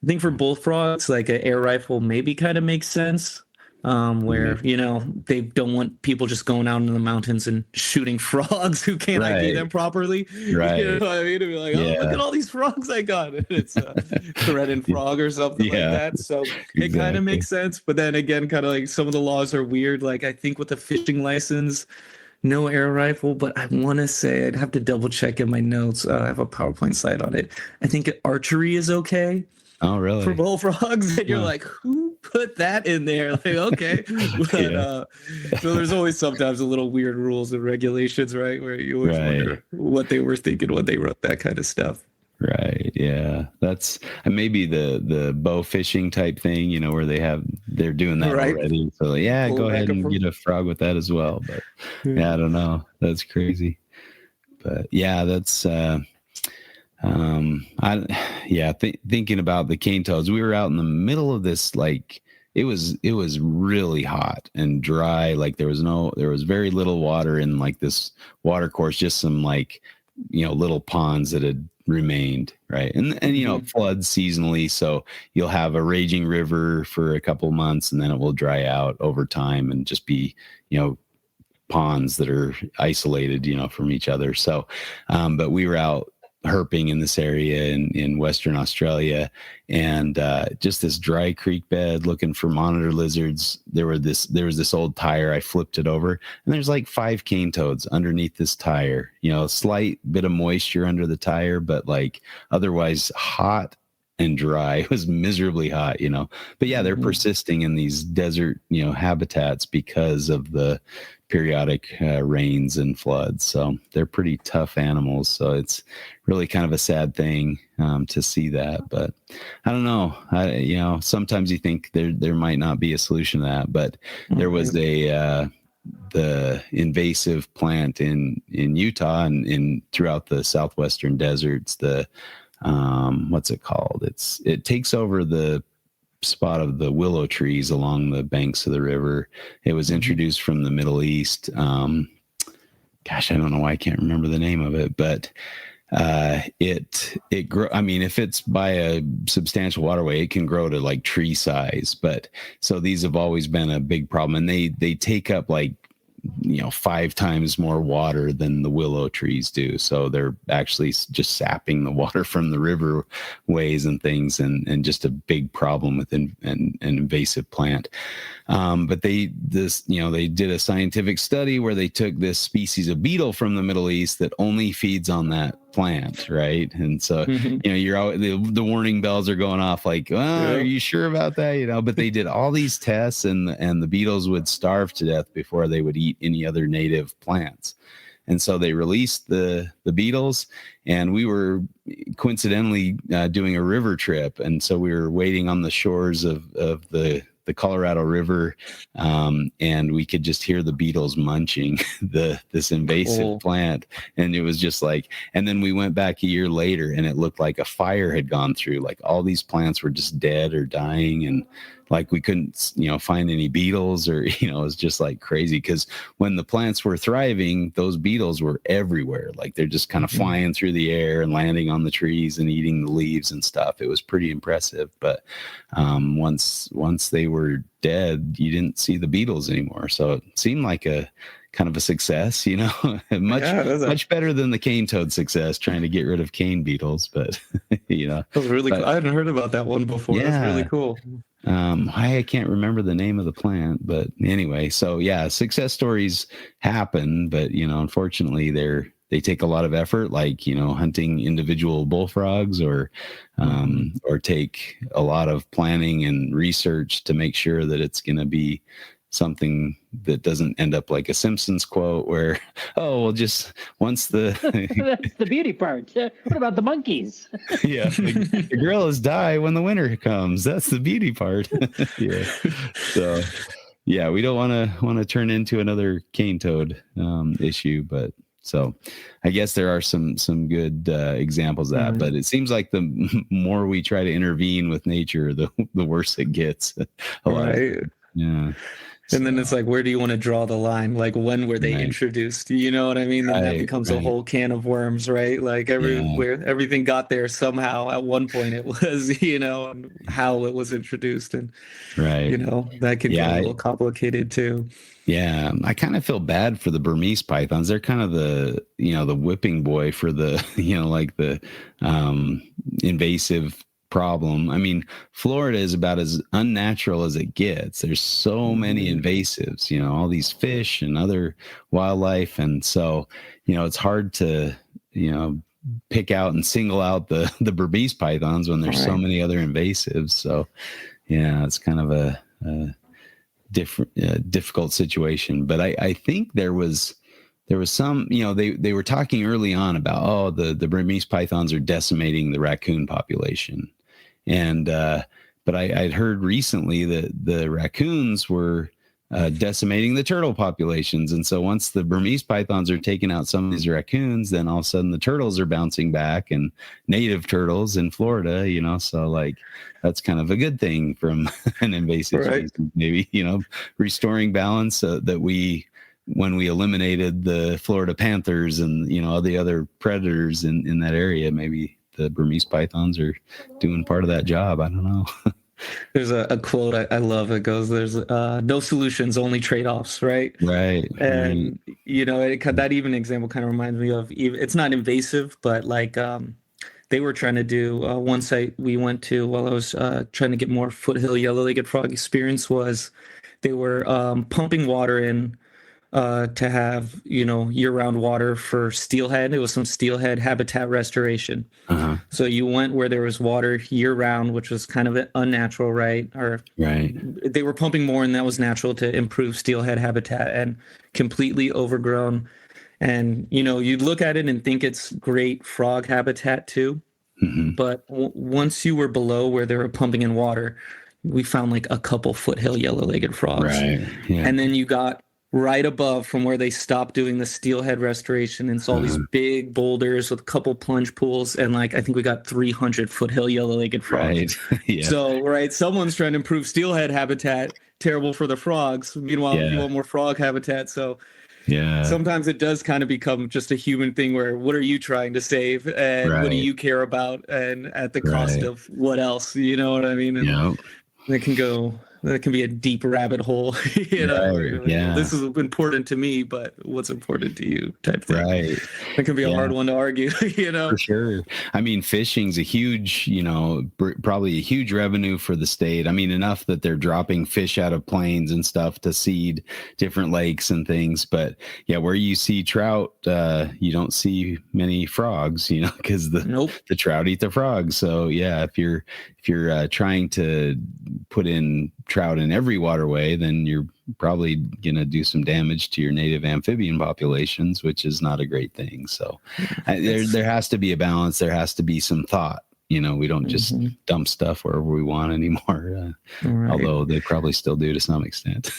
I think for bullfrogs, like an air rifle maybe kind of makes sense. Where, you know, they don't want people just going out in the mountains and shooting frogs who can't ID them properly. Right. You know what I mean? To be like, oh, look at all these frogs I got. And it's a threatened frog or something like that. So it kind of makes sense. But then again, kind of like some of the laws are weird. Like I think with the fishing license, no air rifle, but I want to say, I'd have to double check in my notes. I have a PowerPoint slide on it. I think archery is okay. Oh, really? For bullfrogs, and you're like, who put that in there? Like, okay, but so there's always sometimes a little weird rules and regulations, right? Where you always wonder what they were thinking when they wrote that kind of stuff. Right. Yeah. That's maybe the bow fishing type thing, you know, where they're doing that already. So yeah, go ahead and get a frog with that as well. But yeah, I don't know. That's crazy. But yeah, that's thinking about the cane toads, we were out in the middle of this, like it was really hot and dry. Like there was very little water in like this water course, just some like, you know, little ponds that had remained, right? And you know, it floods seasonally, so you'll have a raging river for a couple months and then it will dry out over time and just be, you know, ponds that are isolated, you know, from each other. So but we were out herping in this area in Western Australia, and just this dry creek bed looking for monitor lizards. There was this old tire. I flipped it over, and there's like 5 cane toads underneath this tire. You know, a slight bit of moisture under the tire, but like otherwise hot and dry. It was miserably hot, you know. But yeah, they're persisting in these desert, you know, habitats because of the periodic rains and floods. So they're pretty tough animals. So it's really kind of a sad thing to see that. But I don't know. You know, sometimes you think there might not be a solution to that. But there was the invasive plant in Utah and throughout the southwestern deserts. The what's it called? It takes over the spot of the willow trees along the banks of the river. It was introduced from the Middle East. Gosh, I don't know why I can't remember the name of it, but it grow. I mean, if it's by a substantial waterway, it can grow to like tree size. But so these have always been a big problem, and they take up like, you know, 5 times more water than the willow trees do. So they're actually just sapping the water from the riverways and things, and just a big problem with an invasive plant. But they did a scientific study where they took this species of beetle from the Middle East that only feeds on that plant, right? And so you know, you're out, the warning bells are going off like, are you sure about that, you know? But they did all these tests, and the beetles would starve to death before they would eat any other native plants. And so they released the beetles, and we were coincidentally doing a river trip, and so we were waiting on the shores of the Colorado River, and we could just hear the beetles munching this invasive plant. And it was just like, and then we went back a year later, and it looked like a fire had gone through. Like all these plants were just dead or dying, and like we couldn't, you know, find any beetles, or, you know, it was just like crazy, because when the plants were thriving, those beetles were everywhere. Like they're just kind of flying through the air and landing on the trees and eating the leaves and stuff. It was pretty impressive. But once they were dead, you didn't see the beetles anymore. So it seemed like a kind of a success, much better than the cane toad success, trying to get rid of cane beetles. But that was really cool. I hadn't heard about that one before. Yeah, that's really cool. I can't remember the name of the plant, but anyway, so yeah, success stories happen, but unfortunately they take a lot of effort, like hunting individual bullfrogs, or take a lot of planning and research to make sure that it's going to be something that doesn't end up like a Simpsons quote where, just once that's the beauty part. What about the monkeys? Yeah, the gorillas die when the winter comes. That's the beauty part. Yeah. So yeah, we don't want to turn into another cane toad issue, but so I guess there are some good examples of that, but it seems like the more we try to intervene with nature, the worse it gets. Yeah. And then it's like, where do you want to draw the line? Like, when were they introduced? You know what I mean? And that becomes a whole can of worms, right? Like everything got there somehow. At one point it was, how it was introduced. And, that can get a little complicated too. Yeah. I kind of feel bad for the Burmese pythons. They're kind of the whipping boy for the, like the invasive problem. I mean, Florida is about as unnatural as it gets. There's so many invasives, all these fish and other wildlife. And so, it's hard to, pick out and single out the Burmese pythons when there's so many other invasives. So yeah, it's kind of a difficult situation. But I think there was some, they were talking early on about, the Burmese pythons are decimating the raccoon population. And, but I'd heard recently that the raccoons were decimating the turtle populations. And so once the Burmese pythons are taking out some of these raccoons, then all of a sudden the turtles are bouncing back, and native turtles in Florida, so like that's kind of a good thing from an invasive species, maybe, restoring balance that when we eliminated the Florida panthers and, all the other predators in that area, maybe the Burmese pythons are doing part of that job. I don't know. There's a quote I love. It goes, there's no solutions, only trade-offs, right? Right. And, that even example kind of reminds me of, it's not invasive, but like they were trying to do, one site we went to while I was trying to get more foothill yellow-legged frog experience was they were pumping water in to have, year-round water for steelhead. It was some steelhead habitat restoration. So you went where there was water year-round, which was kind of unnatural, right? They were pumping more, and that was natural to improve steelhead habitat, and completely overgrown. And, you'd look at it and think it's great frog habitat too. But once you were below where they were pumping in water, we found like a couple foothill yellow-legged frogs. And then you got right above from where they stopped doing the steelhead restoration, and saw these big boulders with a couple plunge pools, and like I think we got 300 foothill yellow-legged frogs. So someone's trying to improve steelhead habitat, terrible for the frogs. Meanwhile, you want more frog habitat. So sometimes it does kind of become just a human thing where, what are you trying to save, and what do you care about, and at the cost of what else? You know what I mean? And that can be a deep rabbit hole, this is important to me, but what's important to you type thing. It can be a hard one to argue, For sure. I mean, fishing's a huge, probably a huge revenue for the state. I mean, enough that they're dropping fish out of planes and stuff to seed different lakes and things. But where you see trout, you don't see many frogs, because the trout eat the frogs. So if you're trying to put in trout in every waterway, then you're probably going to do some damage to your native amphibian populations, which is not a great thing. So there has to be a balance. There has to be some thought. We don't just dump stuff wherever we want anymore, although they probably still do to some extent.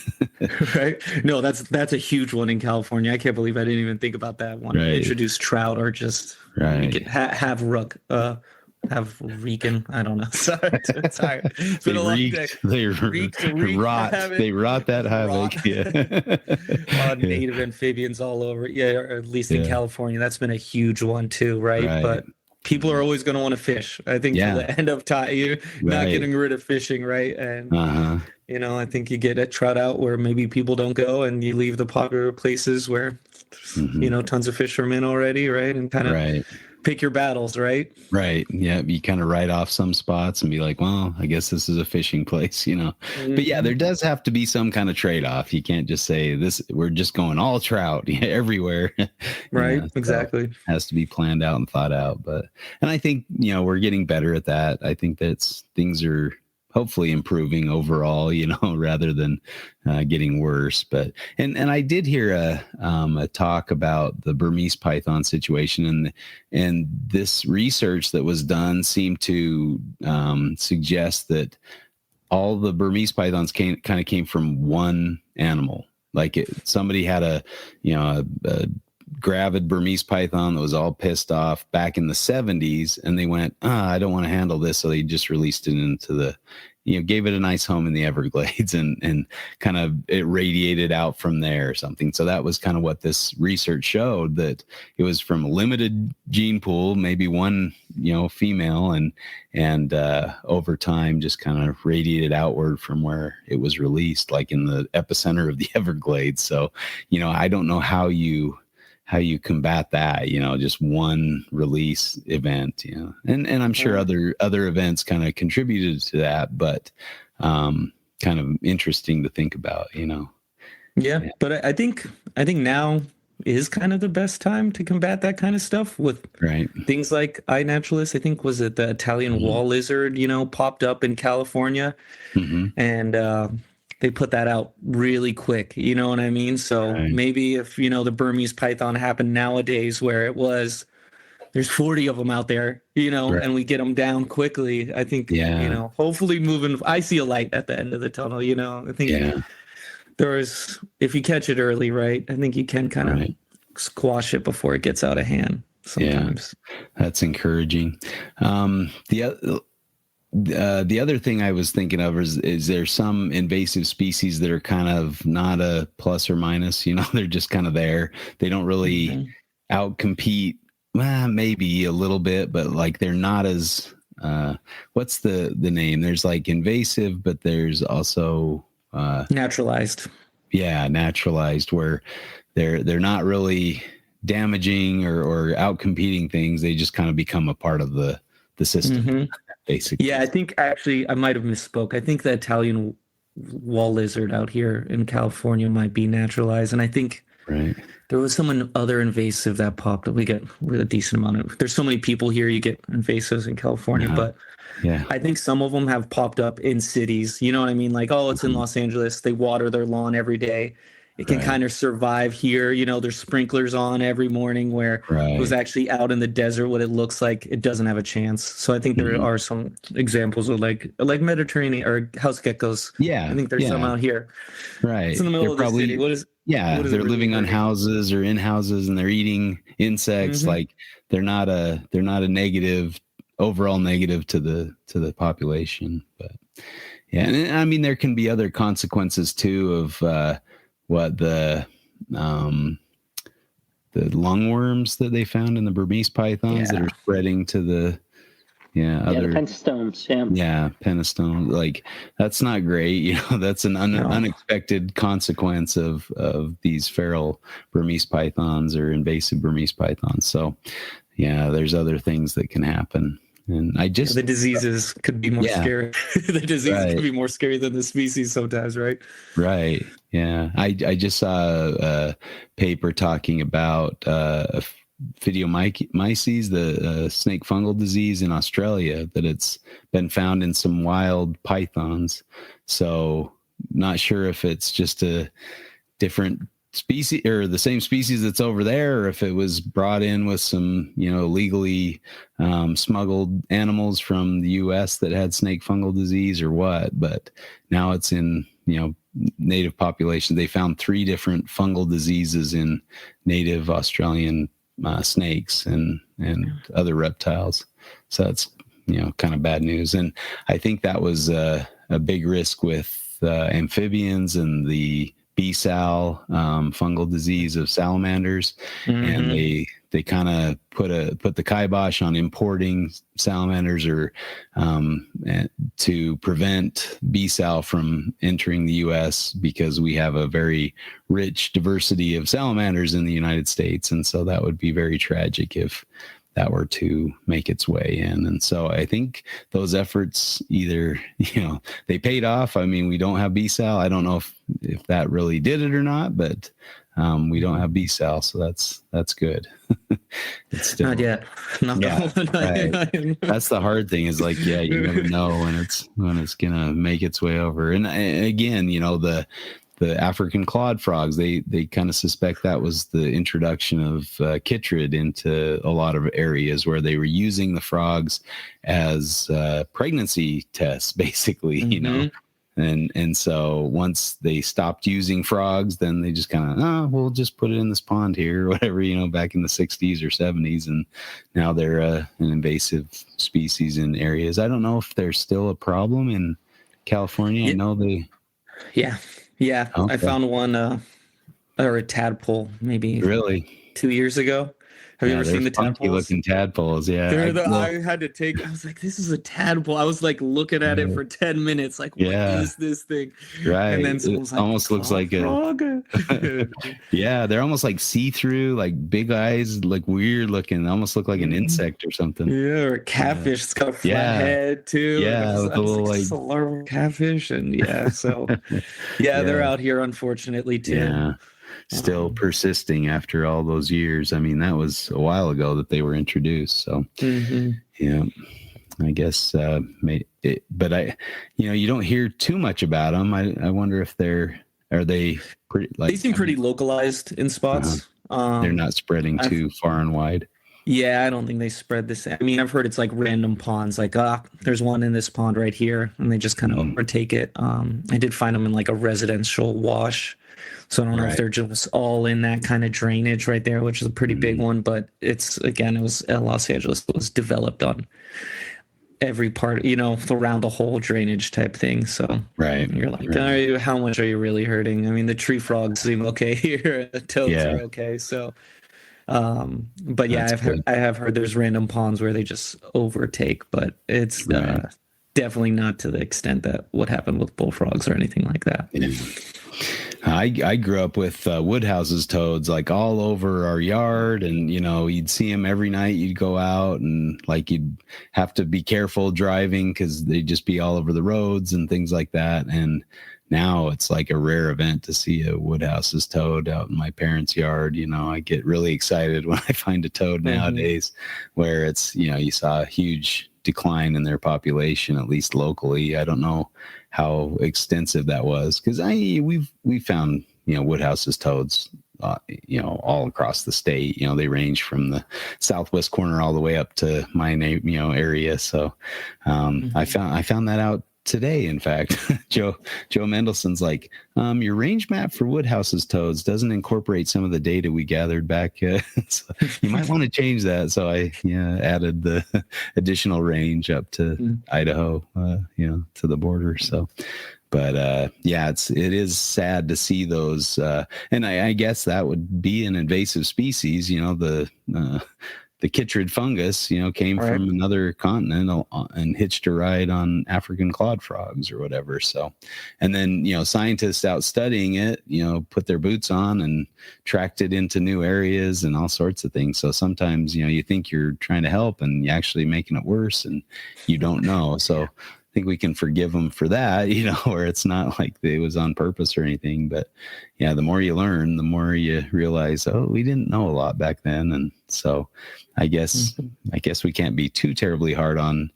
No, that's a huge one in California. I can't believe I didn't even think about that one. Introduce trout, or just have rook. Have reeking. I don't know. Sorry. It's been a long day. They rot. They rot that havoc. Native amphibians all over. Or at least in California, that's been a huge one too, right? But people are always going to want to fish. I think to the end of time, you're not getting rid of fishing, right? And I think you get a trout out where maybe people don't go, and you leave the popular places where tons of fishermen already, right? And kind of pick your battles, right? Right. Yeah. You kind of write off some spots and be like, well, I guess this is a fishing place, But yeah, there does have to be some kind of trade-off. You can't just say we're just going all trout everywhere. Right. Exactly. So it has to be planned out and thought out. And I think, we're getting better at that. I think things are hopefully improving overall, rather than getting worse. But and I did hear a talk about the Burmese python situation, and this research that was done seemed to suggest that all the Burmese pythons kind of came from one animal. Like somebody had a gravid Burmese python that was all pissed off back in the 70s, and they went, I don't want to handle this. So they just released it into gave it a nice home in the Everglades, and kind of it radiated out from there or something. So that was kind of what this research showed, that it was from a limited gene pool, maybe one, female, and over time just kind of radiated outward from where it was released, like in the epicenter of the Everglades. So, I don't know how you combat that, just one release event, and I'm sure other events kind of contributed to that, but kind of interesting to think about, Yeah. But I think now is kind of the best time to combat that kind of stuff with things like iNaturalist. I think, was it the Italian wall lizard, popped up in California, and they put that out really quick, you know what I mean? So maybe if, the Burmese python happened nowadays, where there's 40 of them out there, and we get them down quickly, I think, hopefully I see a light at the end of the tunnel, I think if you catch it early, right, I think you can kind of squash it before it gets out of hand sometimes. Yeah, that's encouraging. The other thing I was thinking of is there some invasive species that are kind of not a plus or minus, they're just kind of there. They don't really outcompete, maybe a little bit, but like they're not as, what's the name? There's like invasive, but there's also naturalized. Yeah, naturalized, where they're not really damaging or outcompeting things. They just kind of become a part of the system. Basically. Yeah, I think actually I might have misspoke. I think the Italian wall lizard out here in California might be naturalized, and I think there was some other invasive that popped up. We get a decent amount of. There's so many people here. You get invasives in California, but I think some of them have popped up in cities. You know what I mean? Like, it's in Los Angeles. They water their lawn every day. It can kind of survive here. There's sprinklers on every morning, where it was actually out in the desert. What it looks like, it doesn't have a chance. So I think there are some examples of like Mediterranean or house geckos. Yeah, I think there's some out here. Right, it's in the middle of the city. What is they're living on houses or in houses, and they're eating insects. Like they're not a overall negative to the population. But and I mean, there can be other consequences too of what the lungworms that they found in the Burmese pythons that are spreading to the other the pentostomes. Penostone. Like, that's not great. That's an unexpected consequence of these feral Burmese pythons or invasive Burmese pythons. So there's other things that can happen. And the diseases could be more scary. The diseases could be more scary than the species sometimes, right? Right. Yeah. I just saw a paper talking about Phydiomyces, the snake fungal disease in Australia, that it's been found in some wild pythons. So not sure if it's just a different species or the same species that's over there, or if it was brought in with some, legally smuggled animals from the US that had snake fungal disease or what. But now it's in, native population. They found 3 different fungal diseases in native Australian snakes and other reptiles. So that's, kind of bad news. And I think that was a big risk with amphibians and the B-sal fungal disease of salamanders. And they they kind of put the kibosh on importing salamanders or to prevent B-sal from entering the U.S. because we have a very rich diversity of salamanders in the United States. And so that would be very tragic if that were to make its way in. And so I think those efforts either, they paid off. I mean, we don't have B-sal. I don't know if that really did it or not, but we don't have B-sal, so that's good. It's still, not yet. Right. That's the hard thing is like, you never know when it's gonna make its way over. And again, the African clawed frogs, they kind of suspect that was the introduction of chytrid into a lot of areas where they were using the frogs as pregnancy tests, basically, And so once they stopped using frogs, then they just kind of, we'll just put it in this pond here or whatever, back in the 60s or 70s. And now they're an invasive species in areas. I don't know if there's still a problem in California. I know they... Yeah. Okay. I found one or a tadpole maybe really 2 years ago. Have you ever seen the tadpoles? Looking tadpoles, yeah. I had to take. I was like, "This is a tadpole." I was like looking at it for 10 minutes, like, "What is this thing?" Right. And then it almost looks like frog. Yeah, they're almost like see-through, like big eyes, like weird looking. They almost look like an insect or something. Yeah, or a catfish. It's got a flat head too. Yeah, with a little like larval catfish, and so they're out here unfortunately too. Yeah. Still persisting after all those years. I mean, that was a while ago that they were introduced. So, I guess, but you don't hear too much about them. I wonder if are they pretty, like, they seem pretty localized in spots. They're not spreading too far and wide. Yeah, I don't think they spread this. I mean, I've heard it's like random ponds, like, there's one in this pond right here, and they just kind of overtake it. I did find them in like a residential wash. So I don't know if they're just all in that kind of drainage right there, which is a pretty big one. But it was Los Angeles. It was developed on every part, around the whole drainage type thing. So you're like, all right, how much are you really hurting? I mean, the tree frogs seem okay here. The toads are okay. So, but I have heard there's random ponds where they just overtake, but it's definitely not to the extent that what happened with bullfrogs or anything like that. Yeah. I grew up with Woodhouse's toads like all over our yard, and you'd see them every night. You'd go out and like you'd have to be careful driving because they'd just be all over the roads and things like that. And now it's like a rare event to see a Woodhouse's toad out in my parents' yard. I get really excited when I find a toad nowadays, where it's you saw a huge decline in their population, at least locally. I don't know how extensive that was, because we found Woodhouse's toads all across the state. They range from the southwest corner all the way up to my area. So I found that out today. In fact, Joe Mendelson's like, your range map for Woodhouse's toads doesn't incorporate some of the data we gathered back. So you might want to change that. So I added the additional range up to Idaho, to the border. So, but it is sad to see those. And I guess that would be an invasive species. The chytrid fungus, came from another continent and hitched a ride on African clawed frogs or whatever. So, and then, scientists out studying it, put their boots on and tracked it into new areas and all sorts of things. So sometimes, you think you're trying to help and you're actually making it worse and you don't know. So I think we can forgive them for that, where it's not like it was on purpose or anything. But yeah, the more you learn, the more you realize, we didn't know a lot back then. And so I guess we can't be too terribly hard on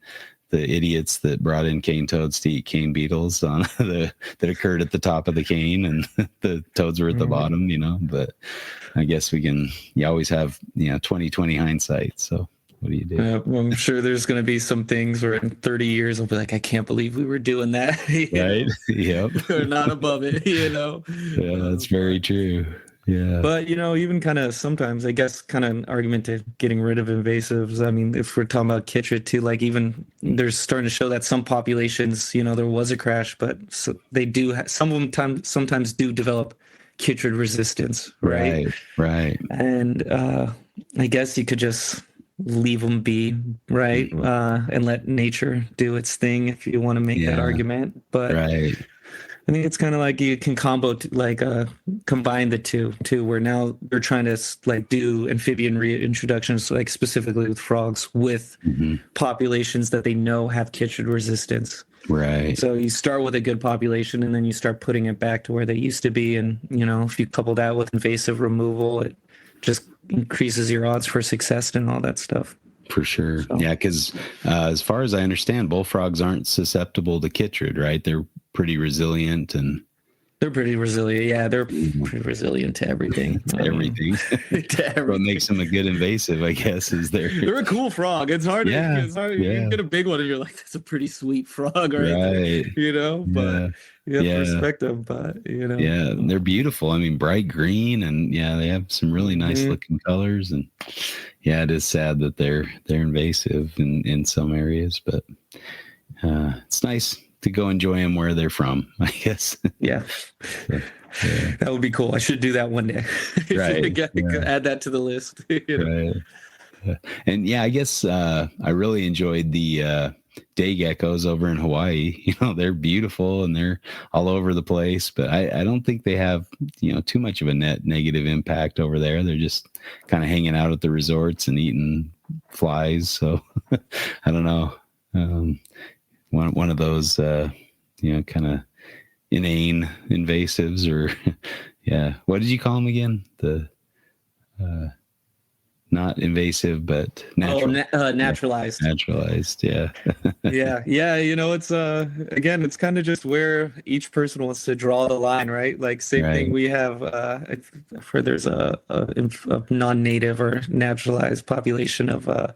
the idiots that brought in cane toads to eat cane beetles that occurred at the top of the cane, and the toads were at the bottom, but I guess you always have, 20/20 hindsight. So what do you do? Well, I'm sure there's going to be some things where in 30 years I'll be like, I can't believe we were doing that. Right. Yep. We're not above it, Yeah, that's very true. Yeah. But, even kind of sometimes, I guess, kind of an argument to getting rid of invasives. I mean, if we're talking about chytrid too, like even there's starting to show that some populations, there was a crash, but they do, some of them sometimes do develop chytrid resistance, right? Right. And I guess you could just leave them be, right? And let nature do its thing if you want to make that argument. But right. I think it's kind of like you can combine the two too, where now they're trying to like do amphibian reintroductions, like specifically with frogs, with populations that they know have chytrid resistance. Right. So you start with a good population, and then you start putting it back to where they used to be. And if you couple that with invasive removal, it just increases your odds for success and all that stuff. For sure. So. Yeah, because as far as I understand, bullfrogs aren't susceptible to chytrid, right? They're pretty resilient and... They're pretty resilient. Yeah, they're pretty resilient to everything. Everything. What makes them a good invasive, I guess, is they're a cool frog. It's hard. It's hard. You can get a big one, and you're like, that's a pretty sweet frog, right? But you have to respect them. But yeah, they're beautiful. I mean, bright green, and they have some really nice looking colors. And it is sad that they're invasive in some areas, but it's nice to go enjoy them where they're from, I guess. Yeah. That would be cool. I should do that one day. Right. Add that to the list. Right. And I guess I really enjoyed the day geckos over in Hawaii. They're beautiful and they're all over the place, but I don't think they have, too much of a net negative impact over there. They're just kind of hanging out at the resorts and eating flies. So I don't know. One of those, kind of inane invasives, or what did you call them again? The not invasive, but naturalized. Naturalized, yeah. yeah. It's again, it's kind of just where each person wants to draw the line, right? Like same thing. We have I've heard there's a non-native or naturalized population of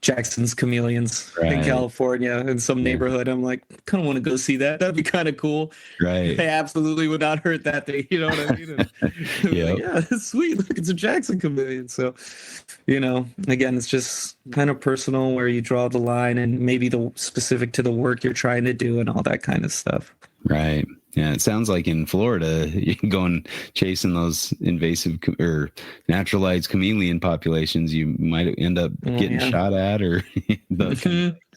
Jackson's chameleons in California in some neighborhood. I'm like, kind of want to go see that. That'd be kind of cool. Right. They absolutely would not hurt that thing. You know what I mean? Like, that's sweet. Look, it's a Jackson chameleon. So, again, it's just kind of personal where you draw the line and maybe the specific to the work you're trying to do and all that kind of stuff. Right. Yeah, it sounds like in Florida, you can go and chasing those invasive or naturalized chameleon populations. You might end up getting shot at, or so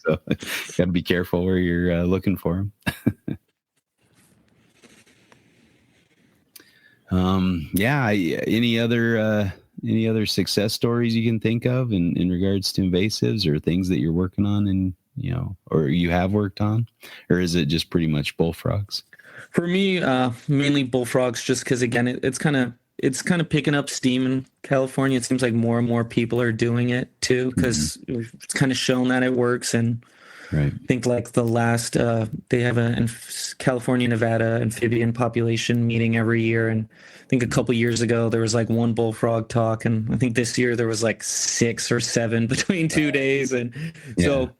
got to be careful where you're looking for them. Any other success stories you can think of in regards to invasives or things that you're working on and or you have worked on, or is it just pretty much bullfrogs? For me, mainly bullfrogs, just because again, it's kind of picking up steam in California. It seems like more and more people are doing it too, because it's kind of shown that it works. And I think like the last, they have a California, Nevada amphibian population meeting every year, and I think a couple years ago there was like one bullfrog talk, and I think this year there was like 6 or 7 between 2 days, and so.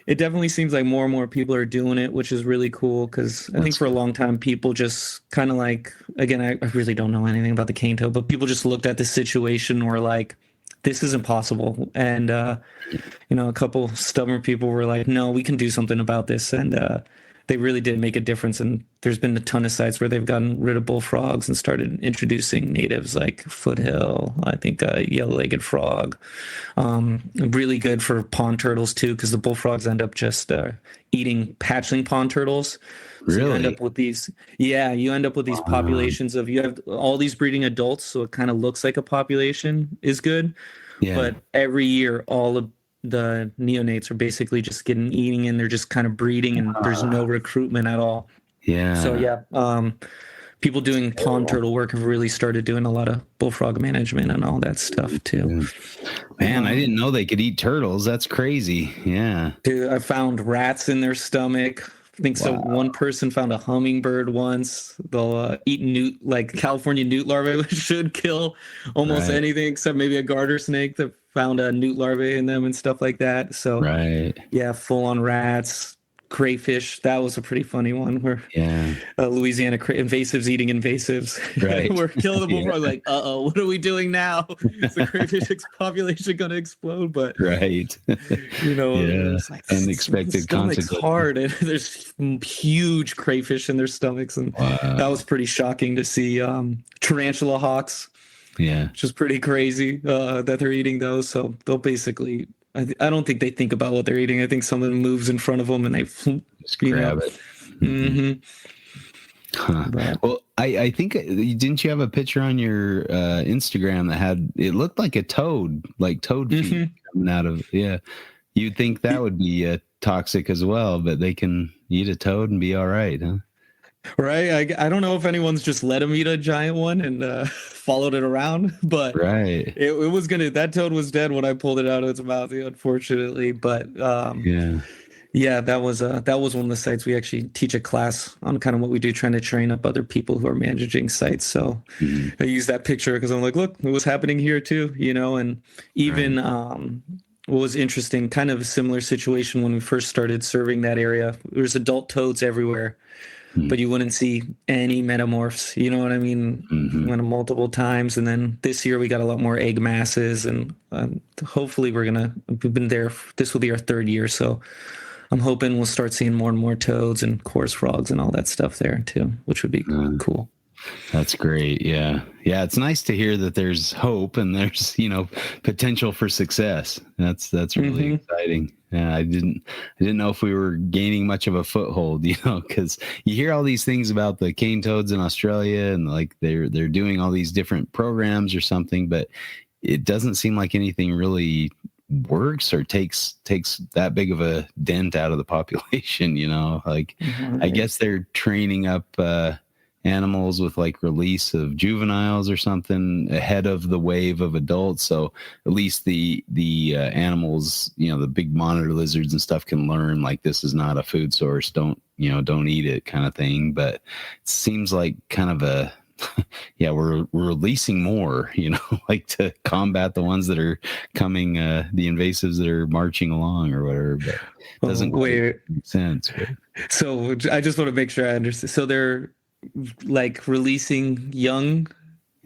It definitely seems like more and more people are doing it, which is really cool because I think for a long time people just kind of like, again, I really don't know anything about the cane toad, but people just looked at the situation and were like, this is impossible. And, a couple stubborn people were like, no, we can do something about this. And they really did make a difference. And there's been a ton of sites where they've gotten rid of bullfrogs and started introducing natives like foothill, I think yellow-legged frog. Really good for pond turtles too, because the bullfrogs end up just eating patchling pond turtles. So really? You end up with these, populations of, you have all these breeding adults, so it kind of looks like a population is good. Yeah. But every year, all of the neonates are basically just eating and they're just kind of breeding and there's no recruitment at all. Yeah. So people doing pond turtle work have really started doing a lot of bullfrog management and all that stuff too. Man, I didn't know they could eat turtles. That's crazy. Yeah. Dude, I found rats in their stomach. I think so. One person found a hummingbird once. They'll eat California newt larvae, which should kill almost anything except maybe a garter snake that found a newt larvae in them and stuff like that. So full on rats, crayfish. That was a pretty funny one where Louisiana invasives eating invasives. Right. We're killing them before. Like, what are we doing now? Is the crayfish population going to explode? But right. it's like unexpected consequences. Hard, and there's huge crayfish in their stomachs, and that was pretty shocking to see. Tarantula hawks. Yeah, which is pretty crazy that they're eating those. So they'll basically, I don't think they think about what they're eating. I think someone moves in front of them and they just grab it. Mm-hmm. Huh. Well, I think, didn't you have a picture on your Instagram that had, it looked like a toad, like toad feet coming out of, you'd think that would be toxic as well, but they can eat a toad and be all right, huh? Right. I don't know if anyone's just let him eat a giant one and followed it around, but it was that toad was dead when I pulled it out of its mouth, unfortunately. But that was one of the sites we actually teach a class on, kind of what we do, trying to train up other people who are managing sites. So I use that picture because I'm like, look, it was happening here too, and even what was interesting, kind of a similar situation when we first started serving that area. There's adult toads everywhere, but you wouldn't see any metamorphs. You know what I mean? Went multiple times, and then this year we got a lot more egg masses, and hopefully we've been there. This will be our 3rd year, so I'm hoping we'll start seeing more and more toads and coarse frogs and all that stuff there too, which would be cool. That's great. Yeah. It's nice to hear that there's hope and there's, potential for success. That's really exciting. Yeah. I didn't know if we were gaining much of a foothold, because you hear all these things about the cane toads in Australia and like they're doing all these different programs or something, but it doesn't seem like anything really works or takes that big of a dent out of the population, like I guess they're training up animals with like release of juveniles or something ahead of the wave of adults, so at least the animals, the big monitor lizards and stuff, can learn like this is not a food source, don't eat it, kind of thing. But it seems like kind of a we're releasing more, like to combat the ones that are coming, the invasives that are marching along or whatever. But it doesn't make sense. So I just want to make sure I understand. So they're like releasing young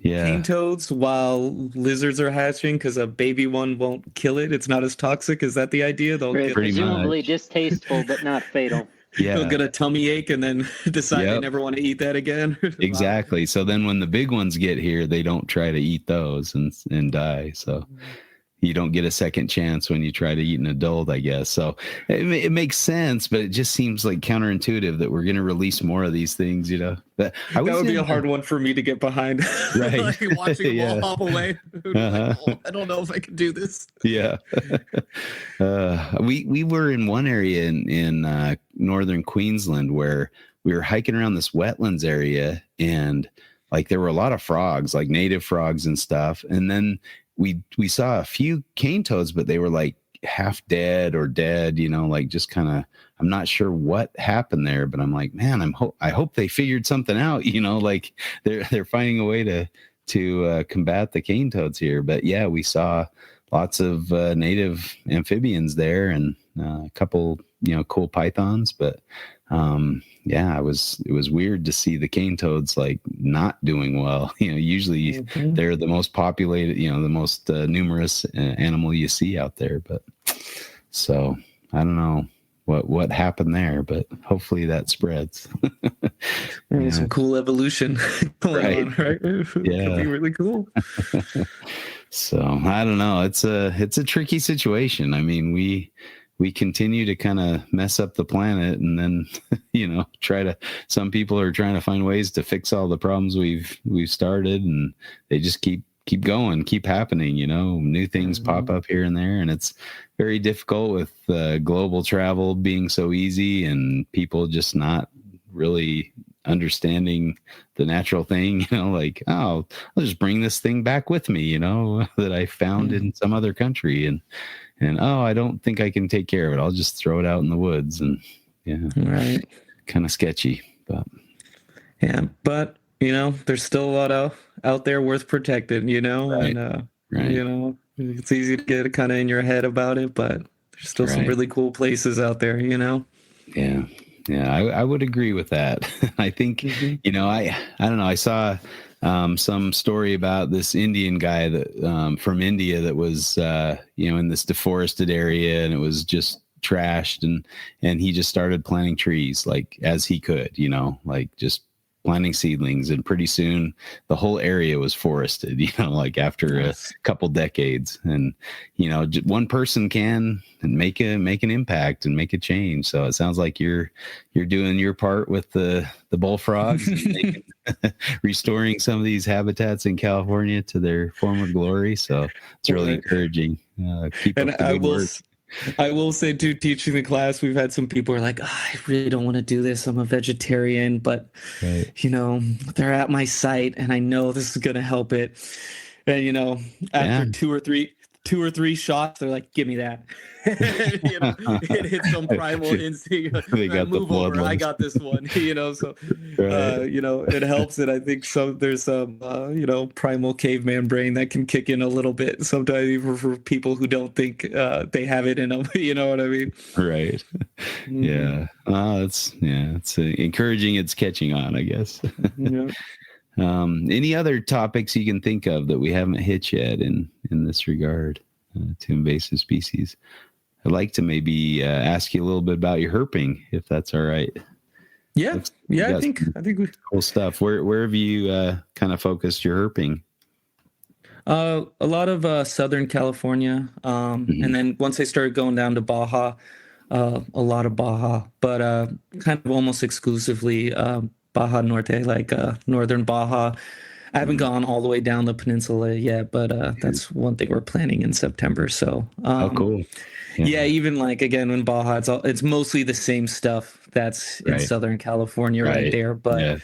cane toads while lizards are hatching because a baby one won't kill it. It's not as toxic. Is that the idea? They'll presumably distasteful but not fatal. They'll get a tummy ache and then decide they never want to eat that again. Exactly. So then when the big ones get here, they don't try to eat those and die. So you don't get a second chance when you try to eat an adult, I guess. So it makes sense, but it just seems like counterintuitive that we're going to release more of these things, But that would be a hard one for me to get behind. Right. Like watching them all hop away. Like, I don't know if I can do this. Yeah. We were in one area in northern Queensland where we were hiking around this wetlands area, and like there were a lot of frogs, like native frogs and stuff. And then we saw a few cane toads, but they were like half dead or dead, like just kind of, I'm not sure what happened there, but I'm like, man, I hope they figured something out, like they're finding a way to combat the cane toads here. But yeah, we saw lots of native amphibians there and a couple, cool pythons, but it was weird to see the cane toads like not doing well. Usually they're the most populated, the most numerous animal you see out there. But so I don't know what happened there, but hopefully that spreads. Some cool evolution going on, right? Yeah, it'd be really cool. So I don't know. It's a tricky situation. I mean, we continue to kind of mess up the planet, and then, some people are trying to find ways to fix all the problems we've started, and they just keep going, keep happening, new things pop up here and there. And it's very difficult with global travel being so easy and people just not really understanding the natural thing, like, I'll just bring this thing back with me, that I found in some other country. And I don't think I can take care of it. I'll just throw it out in the woods. And right. Kind of sketchy, but but there's still a lot out there worth protecting, right. And right. It's easy to get kind of in your head about it, but there's still some really cool places out there, Yeah. Yeah, I would agree with that. I think, I don't know. I saw some story about this Indian guy that from India that was, in this deforested area, and it was just trashed, and he just started planting trees like as he could, like just planting seedlings, and pretty soon the whole area was forested, like after a couple decades. And one person can make an impact and make a change. So it sounds like you're doing your part with the bullfrogs and restoring some of these habitats in California to their former glory. So it's really encouraging. Keep up the good work. I will say too, teaching the class, we've had some people who are like, I really don't want to do this. I'm a vegetarian, but they're at my site and I know this is going to help it. And, after two or three shots, they're like, give me that. It hits some primal instinct. Move over. I got this one, so, it helps. And I think there's some, primal caveman brain that can kick in a little bit sometimes, even for people who don't think they have it in them. You know what I mean? Right. Yeah. It's encouraging. It's catching on, I guess. Yeah. Any other topics you can think of that we haven't hit yet in this regard to invasive species? I'd like to maybe ask you a little bit about your herping, if that's all right. Yeah. I think we cool stuff. Where have you kind of focused your herping? A lot of Southern California, and then once I started going down to Baja, a lot of Baja, but kind of almost exclusively Baja Norte, like northern Baja. I haven't gone all the way down the peninsula yet, but that's one thing we're planning in September. So, cool. Yeah, even like again in Baja, it's mostly the same stuff that's in Southern California right there, but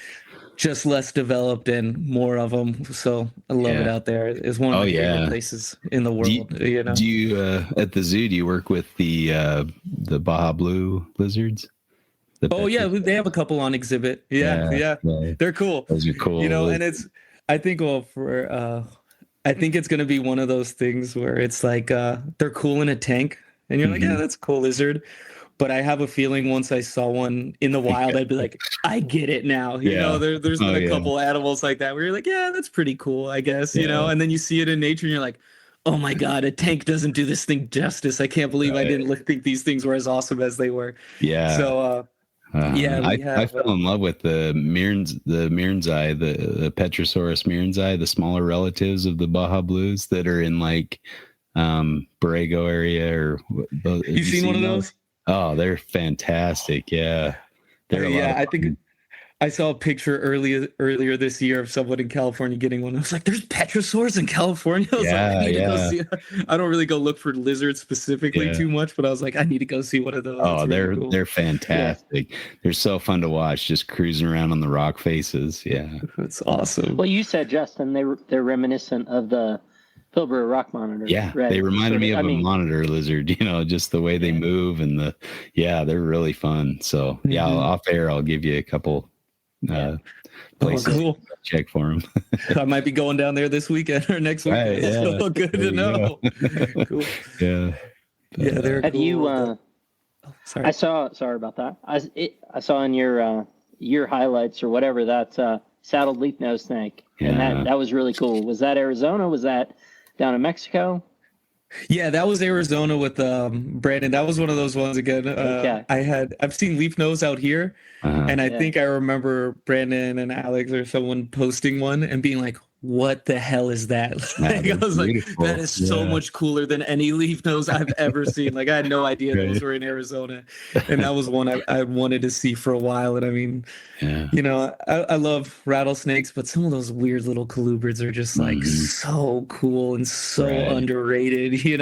just less developed and more of them. So I love it out there. It's one of my favorite places in the world. Do you at the zoo? Do you work with the Baja blue lizards? They have a couple on exhibit. Yeah. They're cool. Those are cool. And I think I think it's gonna be one of those things where it's like they're cool in a tank, and you're like, yeah, that's a cool lizard. But I have a feeling once I saw one in the wild, I'd be like, I get it now. There's been a couple animals like that where you're like, yeah, that's pretty cool, I guess. And then you see it in nature, and you're like, oh my God, a tank doesn't do this thing justice. I can't believe I didn't think these things were as awesome as they were. Yeah. So. I fell in love with the Mirnzi, the Petrosaurus mirnzi, the smaller relatives of the Baja Blues that are in like Borrego area. Or you've seen one of those? Oh, they're fantastic. Yeah, I think I saw a picture earlier this year of someone in California getting one. I was like, "There's petrosaurs in California." I was like, I need to go see. I don't really go look for lizards specifically too much, but I was like, I need to go see one of those. Oh, they're fantastic. Yeah. They're so fun to watch, just cruising around on the rock faces. Yeah, that's awesome. Well, you said, Justin, they're reminiscent of the Pilbara rock monitor. Yeah, right? They reminded me of a monitor lizard. Just the way they move and they're really fun. So off air, I'll give you a couple. Places cool. Check for them. I might be going down there this weekend or next weekend. Right, so good to know. Cool. Yeah. They're have cool. You sorry. Sorry about that. I saw in your highlights or whatever that saddled leaf nose snake. And that was really cool. Was that Arizona? Was that down in Mexico? Yeah, that was Arizona with Brandon. That was one of those ones again. I've seen leaf nose out here, and I think I remember Brandon and Alex or someone posting one and being like, what the hell is that? I was like, that is so much cooler than any leaf nose I've ever seen. Like, I had no idea those were in Arizona. And that was one I wanted to see for a while. And I mean, I love rattlesnakes, but some of those weird little colubrids are just like so cool and so underrated, and you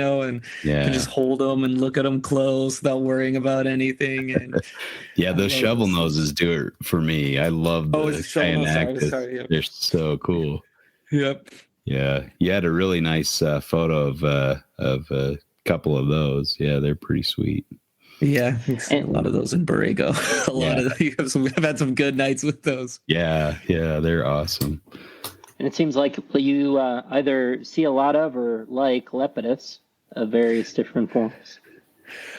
can just hold them and look at them close without worrying about anything. And those shovel noses do it for me. I love the Cyanactis. They're so cool. Yep. Yeah, you had a really nice photo of a couple of those. Yeah, they're pretty sweet. Yeah, a lot of those in Borrego. I've had some good nights with those. Yeah, they're awesome. And it seems like you either see a lot of or like Lepidus of various different forms.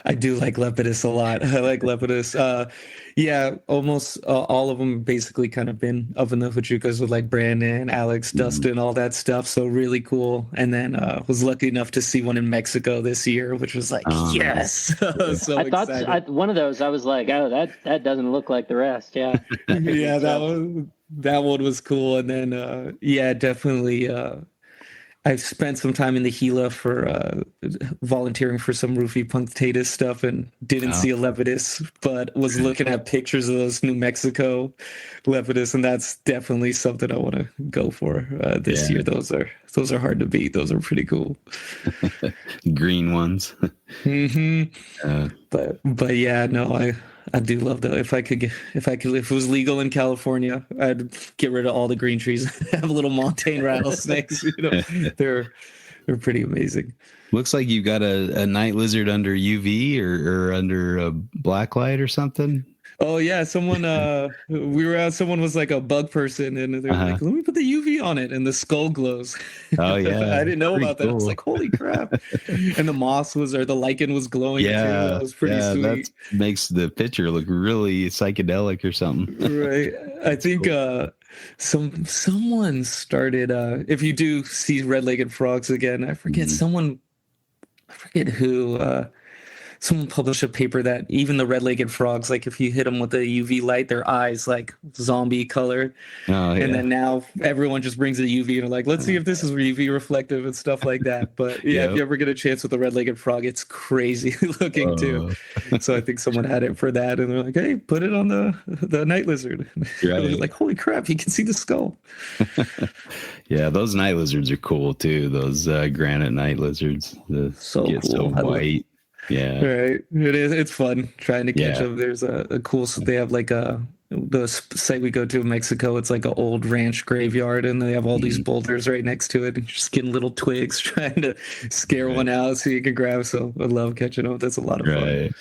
I do like Lepidus a lot. I like Lepidus. Yeah, almost all of them basically kind of been up in the Huachucas with like Brandon, Alex, Dustin, all that stuff. So really cool. And then was lucky enough to see one in Mexico this year, which was like, yes. So I thought one of those, I was like, oh, that doesn't look like the rest. Yeah. Yeah, that one was cool. And then, yeah, definitely. I've spent some time in the Gila for volunteering for some Rufy Punctatus stuff and didn't see a Lepidus, but was looking at pictures of those New Mexico Lepidus, and that's definitely something I want to go for this year. Those are hard to beat. Those are pretty cool. Green ones. But yeah, no, I do love that. If it was legal in California, I'd get rid of all the green trees. Have little montane rattlesnakes. They're pretty amazing. Looks like you got a night lizard under UV or under a black light or something. Oh yeah, someone we were out. Someone was like a bug person, and they're like, "Let me put the UV on it," and the skull glows. Oh yeah, I didn't know about that. I was like, "Holy crap!" And the the lichen was glowing. Yeah, too. That was pretty sweet. That makes the picture look really psychedelic or something. Right. I think someone started. If you do see red-legged frogs again, I forget who. Someone published a paper that even the red-legged frogs, like if you hit them with a UV light, their eyes like zombie colored. Oh, yeah. And then now everyone just brings a UV and they're like, let's see if this is UV reflective and stuff like that. But yeah, if you ever get a chance with a red-legged frog, it's crazy looking too. So I think someone had it for that, and they're like, hey, put it on the night lizard. Right. Like, holy crap, you can see the skull. Yeah, those night lizards are cool too. Those granite night lizards. So cool. So white. Yeah. Right. It is. It's fun trying to catch them. There's a cool. They have like the site we go to in Mexico. It's like an old ranch graveyard, and they have all these boulders right next to it, and you're just getting little twigs, trying to scare one out so you can grab. So I love catching them. That's a lot of fun.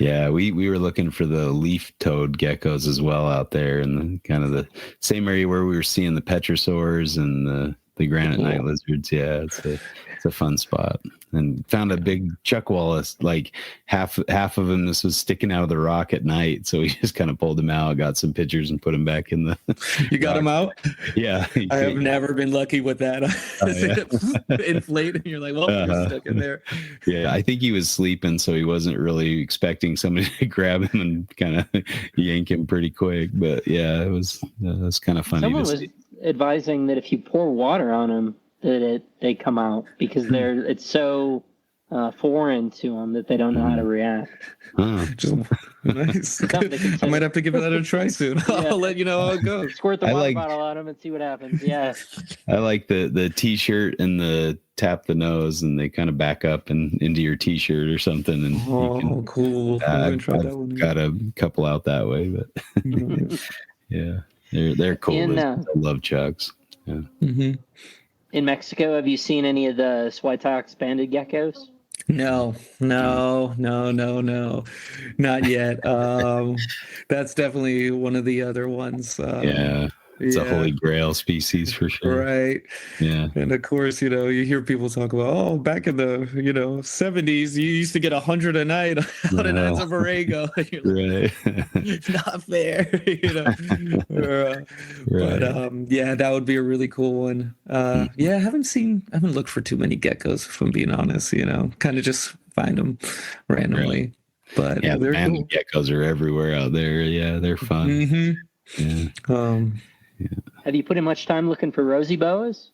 Yeah, we were looking for the leaf-toed geckos as well out there, in kind of the same area where we were seeing the petrosaurs and the granite night lizards. Yeah, it's a fun spot. And found a big Chuck Wallace, like half of him. This was sticking out of the rock at night, so we just kind of pulled him out, got some pictures, and put him back in the. You got him out? Yeah, I have never been lucky with that. Inflate, and you're like, well, you're stuck in there. Yeah, I think he was sleeping, so he wasn't really expecting somebody to grab him and kind of yank him pretty quick. But yeah, it was kind of funny. Someone was advising that if you pour water on him, that they come out because it's so foreign to them that they don't know how to react. Nice. I might have to give that a try soon. I'll let you know how it goes. Squirt the water bottle on them and see what happens. Yeah. I like the t-shirt and the tap the nose, and they kind of back up and into your t-shirt or something. And cool. I've got a couple out that way, but yeah, they're cool. I love chucks. Yeah. Mm-hmm. In Mexico, have you seen any of the Switox banded geckos? No, not yet. That's definitely one of the other ones. It's a holy grail species for sure. Right. Yeah. And of course, you hear people talk about, back in the, 70s, you used to get 100 a night out in Anza Borrego. Right. Not fair, But that would be a really cool one. I haven't looked for too many geckos, if I'm being honest, kind of just find them randomly. Right. But yeah, the cool. Geckos are everywhere out there. Yeah, they're fun. Mm-hmm. Yeah. Have you put in much time looking for rosy boas?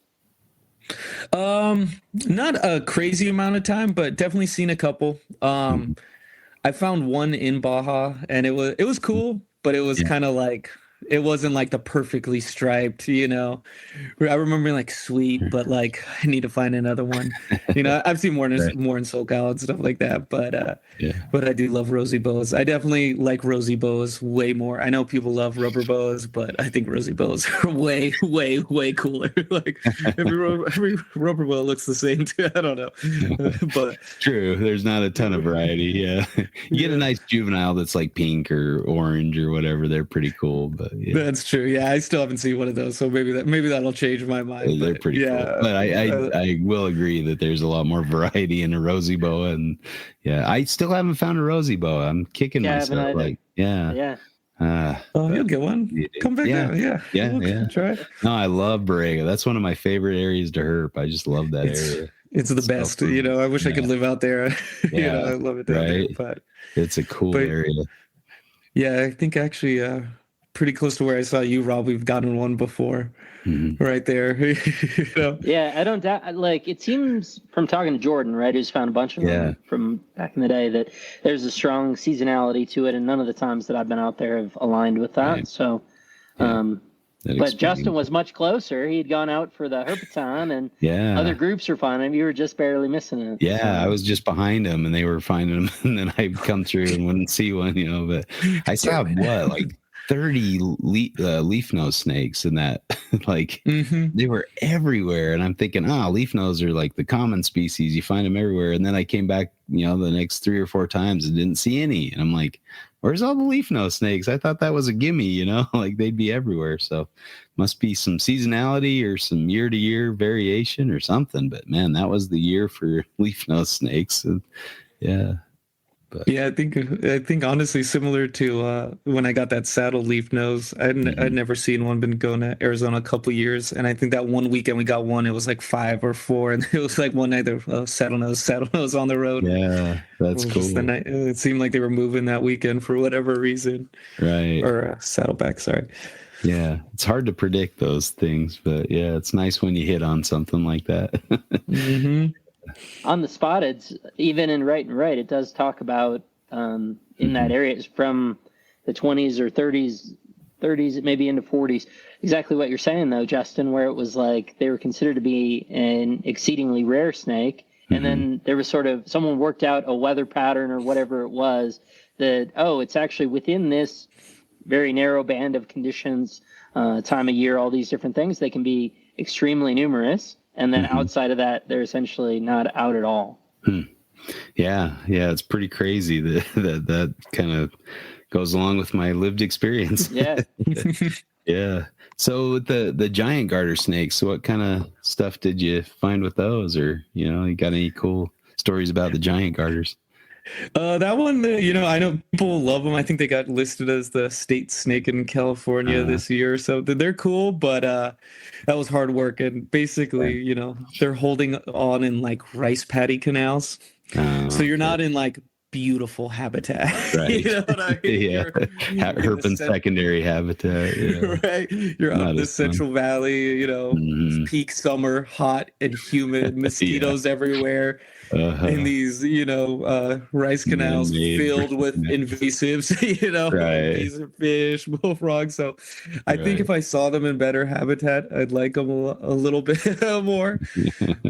Not a crazy amount of time, but definitely seen a couple. I found one in Baja, and it was cool, but it was kind of like, it wasn't like the perfectly striped, I remember being like, sweet, but like I need to find another one. I've seen more in SoCal and stuff like that, but I do love rosy boas. I definitely like rosy boas way more. I know people love rubber boas, but I think rosy boas are way, way, way cooler. Like every rubber boa looks the same too. I don't know, but true. There's not a ton of variety. Yeah, you get a nice juvenile that's like pink or orange or whatever. They're pretty cool, but That's true. Yeah, I still haven't seen one of those, so maybe that'll change my mind. They're pretty cool. But I will agree that there's a lot more variety in a rosy boa, and I still haven't found a rosy boa. I'm kicking myself. Like, yeah. You'll get one. Come back down. Yeah. Try it. No, I love Borrega. That's one of my favorite areas to herp. I just love that area. It's the best. I wish I could live out there. I love it down there. But it's a cool area. Yeah, I think actually pretty close to where I saw you, Rob. We've gotten one before. Right there. Yeah, I don't doubt. Like, it seems from talking to Jordan, right, who's found a bunch of them from back in the day, that there's a strong seasonality to it, and none of the times that I've been out there have aligned with that. Right. So, but Justin was much closer. He'd gone out for the Herpeton, and other groups were finding him. You were just barely missing it. Yeah, I was just behind him, and they were finding him, and then I'd come through and wouldn't see one, But I saw like 30 leaf nose snakes in that. Like, they were everywhere, and I'm thinking, leaf nose are like the common species, you find them everywhere. And then I came back the next 3 or 4 times and didn't see any, and I'm like, where's all the leaf nose snakes? I thought that was a gimme, like they'd be everywhere. So must be some seasonality or some year to year variation or something. But man, that was the year for leaf nose snakes. And But. Yeah, I think honestly, similar to when I got that saddle leaf nose, I'd never seen one. Been going to Arizona a couple years, and I think that one weekend we got one. It was like 5 or 4, and it was like one night saddle nose on the road. Yeah, that's cool. It seemed like they were moving that weekend for whatever reason. Right. Or saddleback. Sorry. Yeah, it's hard to predict those things, but yeah, it's nice when you hit on something like that. On the spotteds, even in Right and Right, it does talk about in that area, it's from the 20s or 30s, maybe into 40s. Exactly what you're saying, though, Justin, where it was like they were considered to be an exceedingly rare snake. And then there was sort of someone worked out a weather pattern or whatever it was that, it's actually within this very narrow band of conditions, time of year, all these different things, they can be extremely numerous. And then outside of that, they're essentially not out at all. Yeah, it's pretty crazy that kind of goes along with my lived experience. Yeah. Yeah. So with the giant garter snakes, what kind of stuff did you find with those? Or, you got any cool stories about the giant garters? That one, I know people love them. I think they got listed as the state snake in California this year. So they're cool, but that was hard work. And basically, they're holding on in like rice paddy canals. So you're not in like beautiful habitat. Right. You know what I mean? Yeah. Herpin secondary habitat. Yeah. Right. You're out in the Central Valley, peak summer, hot and humid, mosquitoes everywhere. In these, rice canals filled with invasives, invasive fish, bullfrogs. So I think if I saw them in better habitat, I'd like them a little bit more.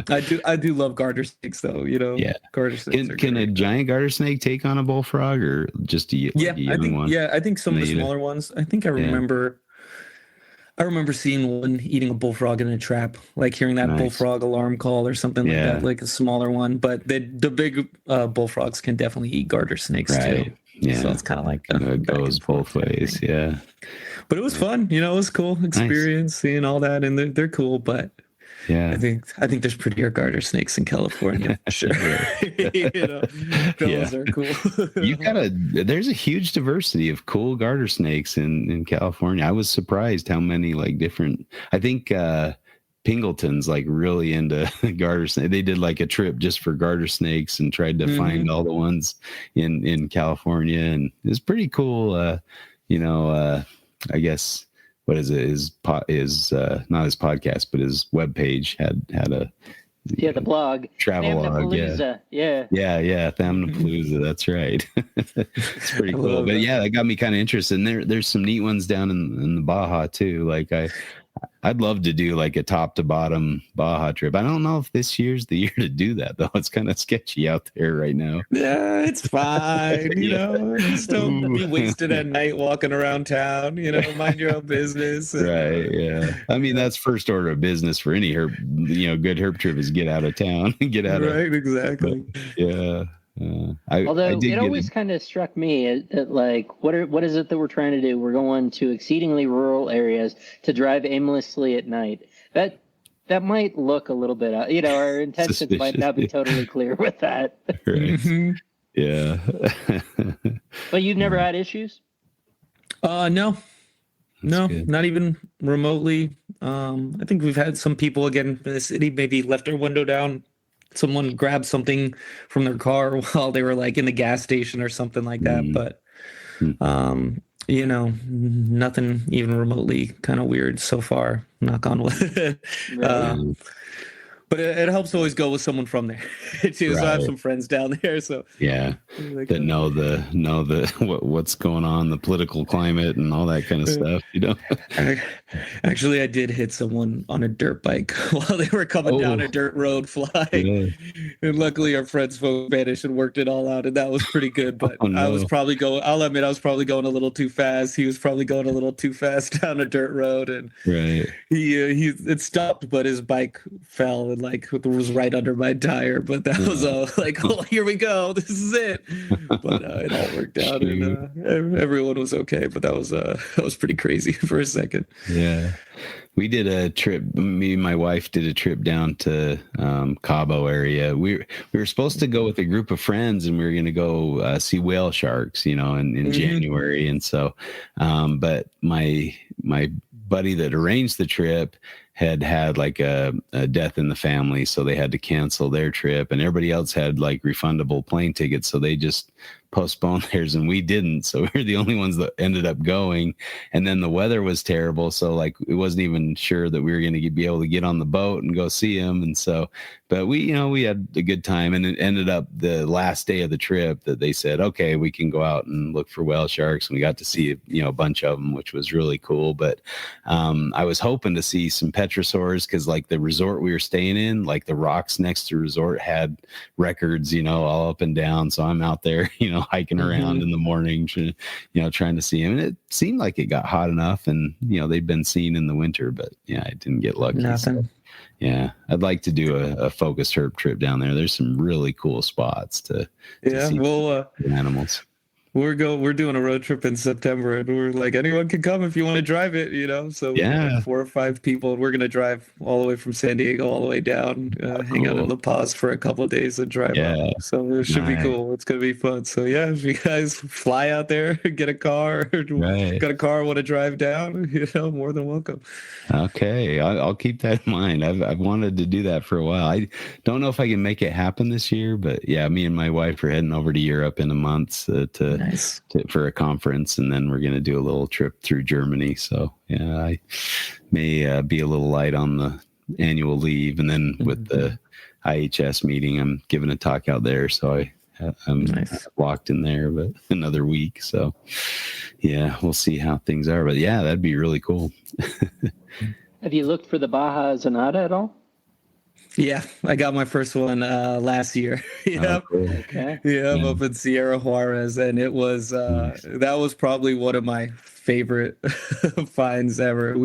I do love garter snakes, though. Garter snakes. Can a giant garter snake take on a bullfrog, or just a young one? Yeah, I think some of the smaller ones. I think I remember. I remember seeing one eating a bullfrog in a trap, like hearing that bullfrog alarm call or something like that, like a smaller one. But the big bullfrogs can definitely eat garter snakes too. Yeah. So it's kind of like it goes both ways. Yeah. But it was fun. It was cool experience seeing all that, and they're cool. But yeah, I think there's prettier garter snakes in California. Sure. Those are cool. There's a huge diversity of cool garter snakes in California. I was surprised how many different, I think Pingleton's really into garter snake. They did a trip just for garter snakes and tried to find all the ones in California. And it's pretty cool. I guess, what is it? His not his podcast, but his webpage had a the blog travelogue. Yeah. Thamnapalooza. That's right. It's pretty cool. But that got me kind of interested. And there's some neat ones down in the Baja too. I'd love to do a top to bottom Baja trip. I don't know if this year's the year to do that, though. It's kind of sketchy out there right now. Yeah, it's fine. Just don't be wasted at night walking around town. Mind your own business. Right. Yeah. I mean, that's first order of business for any herp. Good herp trip is get out of town. Get out of. Right. Exactly. Yeah. Although it always kind of struck me that like, what is it that we're trying to do? We're going to exceedingly rural areas to drive aimlessly at night. That might look a little bit, our intentions might not be totally clear with that. Right. Yeah. But you've never had issues? No, good. not even remotely. I think we've had some people again in the city maybe left their window down. Someone grabbed something from their car while they were like in the gas station or something like that. But, nothing even remotely kind of weird so far. Knock on wood. But it helps always go with someone from there too. Right. So I have some friends down there. So that know what's going on, the political climate and all that kind of stuff. Actually, I did hit someone on a dirt bike while they were coming down a dirt road flying, and luckily our friends spoke Spanish and worked it all out, and that was pretty good. But I was probably going. I'll admit I was probably going a little too fast. He was probably going a little too fast down a dirt road, and it stopped, but his bike fell. Like it was right under my tire, but that was like, oh, here we go, this is it. But it all worked out, and everyone was okay. But that was pretty crazy for a second. Yeah, we did a trip. Me and my wife did a trip down to Cabo area. We were supposed to go with a group of friends, and we were going to go see whale sharks, in January. And so, but my buddy that arranged the trip had like a death in the family, so they had to cancel their trip, and everybody else had like refundable plane tickets, so they just postponed theirs, and we didn't. So we were the only ones that ended up going. And then the weather was terrible, so like it wasn't even sure that we were going to be able to get on the boat and go see him. And so, but we had a good time, and it ended up the last day of the trip that they said, okay, we can go out and look for whale sharks, and we got to see a bunch of them, which was really cool. But I was hoping to see some petrosaurs, because like the resort we were staying in, like the rocks next to the resort had records, all up and down. So I'm out there, hiking around in the morning, trying to see them. And it seemed like it got hot enough, and they'd been seen in the winter, but I didn't get lucky. Nothing. So, I'd like to do a focused herp trip down there. There's some really cool spots to see animals. We're doing a road trip in September, and we're like, anyone can come if you want to drive it, So we have 4 or 5 people, and we're gonna drive all the way from San Diego all the way down, hang out in La Paz for a couple of days and drive up. So it should be cool. It's gonna be fun. So if you guys fly out there, get a car, got a car, want to drive down, more than welcome. Okay, I'll keep that in mind. I've wanted to do that for a while. I don't know if I can make it happen this year, but me and my wife are heading over to Europe in a month for a conference, and then we're going to do a little trip through Germany. So I may be a little light on the annual leave, and then with the IHS meeting, I'm giving a talk out there, so I'm locked in there, but another week. So we'll see how things are, but that'd be really cool. Have you looked for the Baja Zanata at all? Yeah, I got my first one last year. Oh, cool. Okay. I'm up in Sierra Juarez, and it was that was probably one of my favorite finds ever.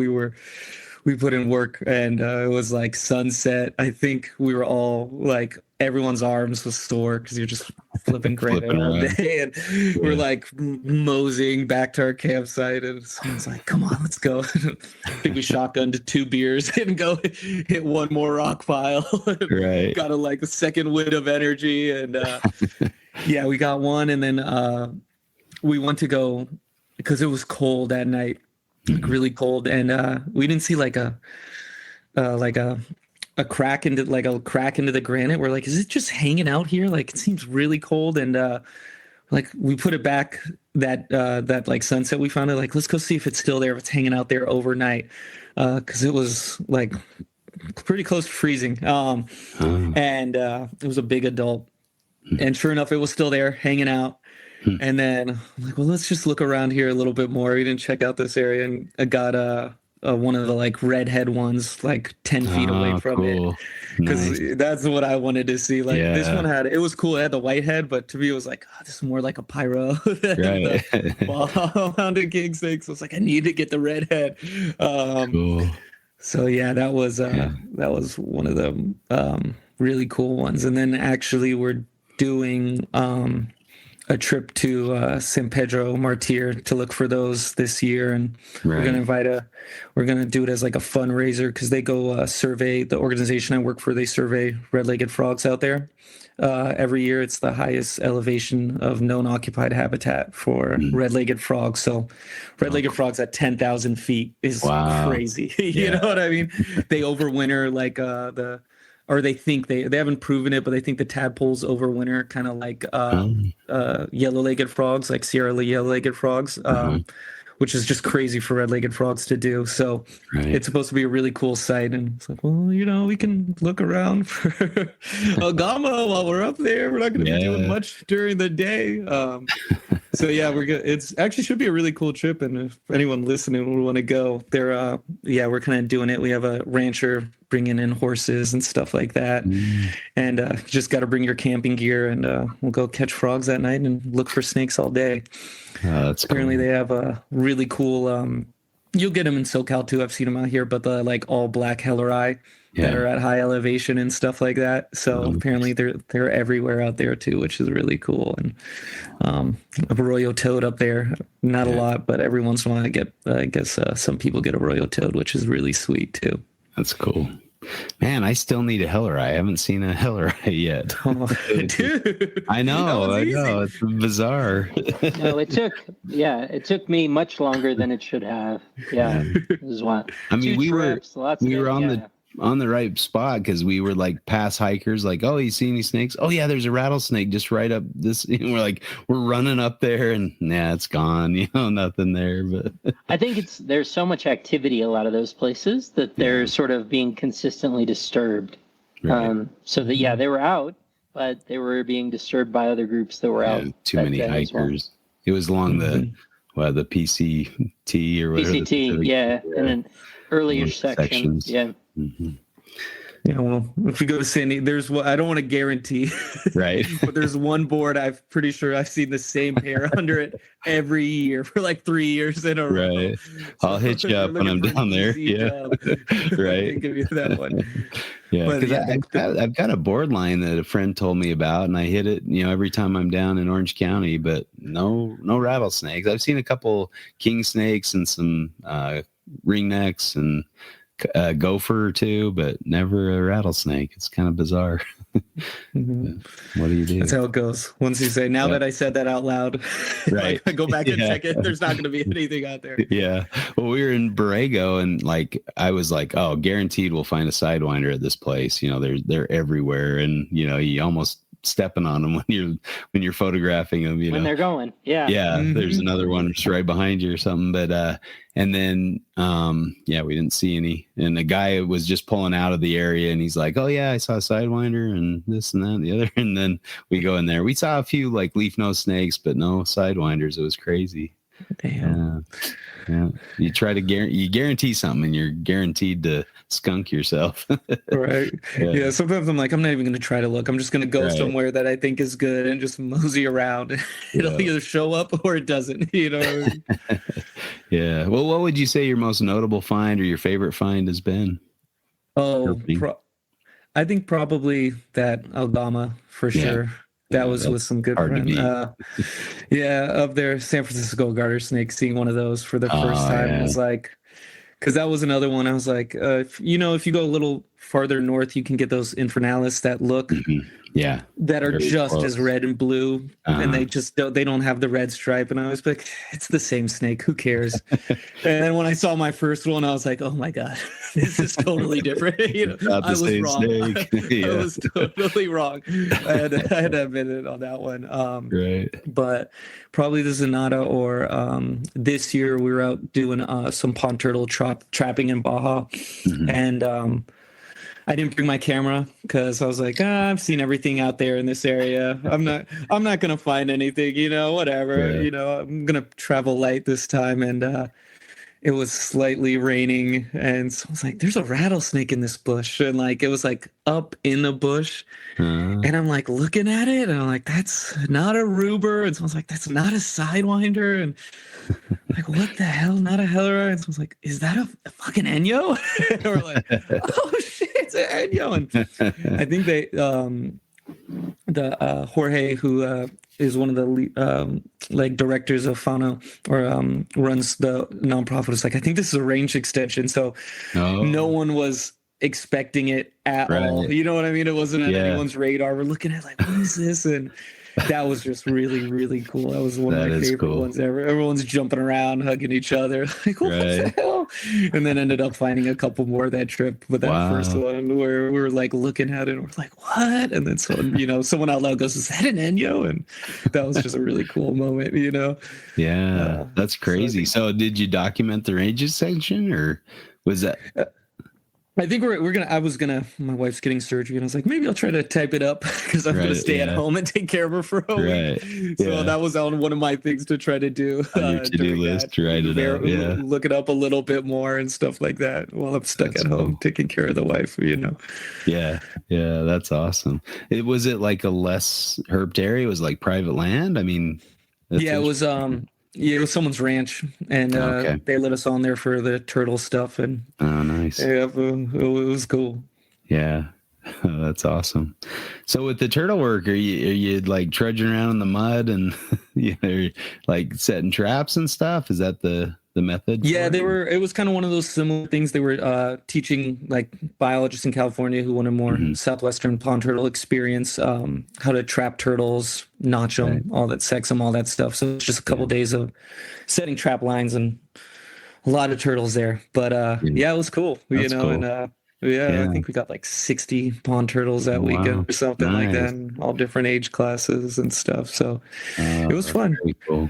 We put in work, and it was like sunset. I think we were all like, everyone's arms was sore because you're just flipping granite all day, and we're like moseying back to our campsite, and someone's like, come on, let's go. I think we shotgunned 2 beers and go hit one more rock pile. Got a second wind of energy, and we got one, and then we went to go because it was cold that night, like really cold, and we didn't see like a crack into the granite. We're like, is it just hanging out here? Like, it seems really cold. And like we put it back that like sunset we found it, like, let's go see if it's still there, if it's hanging out there overnight, because it was like pretty close to freezing. And it was a big adult, and sure enough, it was still there hanging out. And then I'm like, well, let's just look around here a little bit more. We didn't check out this area, and I got one of the like redhead ones, like 10 feet away from it, because that's what I wanted to see. Like this one it was cool. It had the white head, but to me it was like, this is more like a pyro than the ball-hounded king snake. So it's like, I need to get the redhead. Cool. So that was one of the really cool ones. And then actually we're doing a trip to San Pedro Martir to look for those this year, and we're gonna do it as like a fundraiser because they go survey. The organization I work for, they survey red-legged frogs out there every year. It's the highest elevation of known occupied habitat for red-legged frogs. So red-legged frogs at 10,000 feet is crazy. You know what I mean? They overwinter like or they think they haven't proven it, but they think the tadpoles overwinter kind of like yellow-legged frogs, like Sierra yellow-legged frogs, which is just crazy for red-legged frogs to do. So it's supposed to be a really cool sight. And it's like, well, you know, we can look around for Agama while we're up there. We're not going to be doing much during the day. So yeah, we're good. It's actually should be a really cool trip. And if anyone listening would want to go there, we're kind of doing it. We have a rancher bringing in horses and stuff like that. And just got to bring your camping gear, and we'll go catch frogs that night and look for snakes all day. That's Apparently cool. they have a really cool, you'll get them in SoCal too. I've seen them out here, but the like all black helleri that are at high elevation and stuff like that. So apparently they're everywhere out there too, which is really cool. And a arroyo toad up there, not a lot, but every once in a while I guess some people get arroyo toad, which is really sweet too. That's cool. Man, I still need a helleri. I haven't seen a helleri yet. Oh, dude, I know. It's bizarre. No, it took me much longer than it should have. Yeah, it was what? I mean, we were on on the right spot because we were like past hikers, like, oh, you see any snakes? Oh yeah, there's a rattlesnake just right up this. And we're running up there, and it's gone. You know, nothing there. But I think there's so much activity a lot of those places that they're sort of being consistently disturbed. Right. So that they were out, but they were being disturbed by other groups that were out. Too many hikers. It was along the PCT or whatever. PCT, and then earlier sections. Yeah. Mm-hmm. Yeah, well, if we go to Sandy, there's what I don't want to guarantee, right? But there's one board I'm pretty sure I've seen the same pair under it every year for like 3 years in a row. Right. I'll hit you up when I'm down there. Yeah. Right. Give you that one. Yeah, because I've got a board line that a friend told me about, and I hit it, every time I'm down in Orange County, but no rattlesnakes. I've seen a couple king snakes and some ringnecks and gopher or two, but never a rattlesnake. It's kind of bizarre. What do you do? That's how it goes. Once you say, now that I said that out loud, right? I go back and check it. There's not going to be anything out there. Yeah. Well, we were in Borrego, and I was like, oh, guaranteed we'll find a sidewinder at this place. They're everywhere, and you almost stepping on them when you're photographing them. When they're going, There's another one just right behind you or something, but and then we didn't see any, and the guy was just pulling out of the area, and he's like, oh yeah, I saw a sidewinder and this and that and the other, and then we go in there, we saw a few like leaf nose snakes, but no sidewinders. It was crazy. Damn. Yeah. You try to guarantee something, and you're guaranteed to skunk yourself. Right. Yeah. Sometimes I'm like, I'm not even going to try to look. I'm just going to go somewhere that I think is good and just mosey around. It'll either show up or it doesn't. Yeah. Well, what would you say your most notable find or your favorite find has been? Oh, I think probably that Algama for sure. That was with some good friends. Up there, San Francisco garter snake, seeing one of those for the first time was like, because that was another one. I was like, if you go a little farther north, you can get those Infernalis that look, that are just as red and blue, and they don't have the red stripe. And I was like, it's the same snake. Who cares? And then when I saw my first one, I was like, oh my god, this is totally different. I was wrong. I was totally wrong. I had to admit it on that one. Right. But probably the Zanata, or this year we were out doing some pond turtle trapping in Baja, and I didn't bring my camera because I was like, I've seen everything out there in this area. I'm not gonna find anything, whatever. I'm gonna travel light this time, and it was slightly raining, and so I was like, there's a rattlesnake in this bush, and it was up in the bush, and I'm looking at it, and I'm like, that's not a ruber, and so I was like, that's not a sidewinder, and what the hell, not a helleri, and so I was like, is that a fucking Enyo? And we're like, oh shit, it's an Enyo. And I think Jorge, who is one of the like directors of Fano, or runs the nonprofit, was like, I think this is a range extension. So no one was expecting it at all. You know what I mean? It wasn't on anyone's radar. We're looking at like, what is this? And that was just really, really cool. That was one of my favorite ones ever. Everyone's jumping around, hugging each other. Like, what the hell? And then ended up finding a couple more that trip. But that first one where we were like looking at it and we're like, what? And then someone out loud goes, is that an Ennio? And that was just a really cool moment, Yeah, that's crazy. So did you document the ranges section, or was that... I think my wife's getting surgery, and I was like, maybe I'll try to type it up because I'm going to stay at home and take care of her for a week. So that was on one of my things to try to do. On your to-do list, write it up. Yeah. Look it up a little bit more and stuff like that while I'm stuck at home taking care of the wife, Yeah. Yeah. That's awesome. Was it like a less herped area? It was like private land? I mean, it was, it was someone's ranch, and they let us on there for the turtle stuff. And nice. Yeah, it was cool. Yeah, that's awesome. So with the turtle work, are you like trudging around in the mud and like setting traps and stuff? Is that the method? Yeah, it was kind of one of those similar things. They were teaching like biologists in California who wanted more southwestern pond turtle experience, how to trap turtles, notch them, all that, sex them, all that stuff. So it's just a couple days of setting trap lines and a lot of turtles there. But it was cool, cool. And I think we got like 60 pond turtles that weekend or something like that, and all different age classes and stuff. So it was fun. Very cool.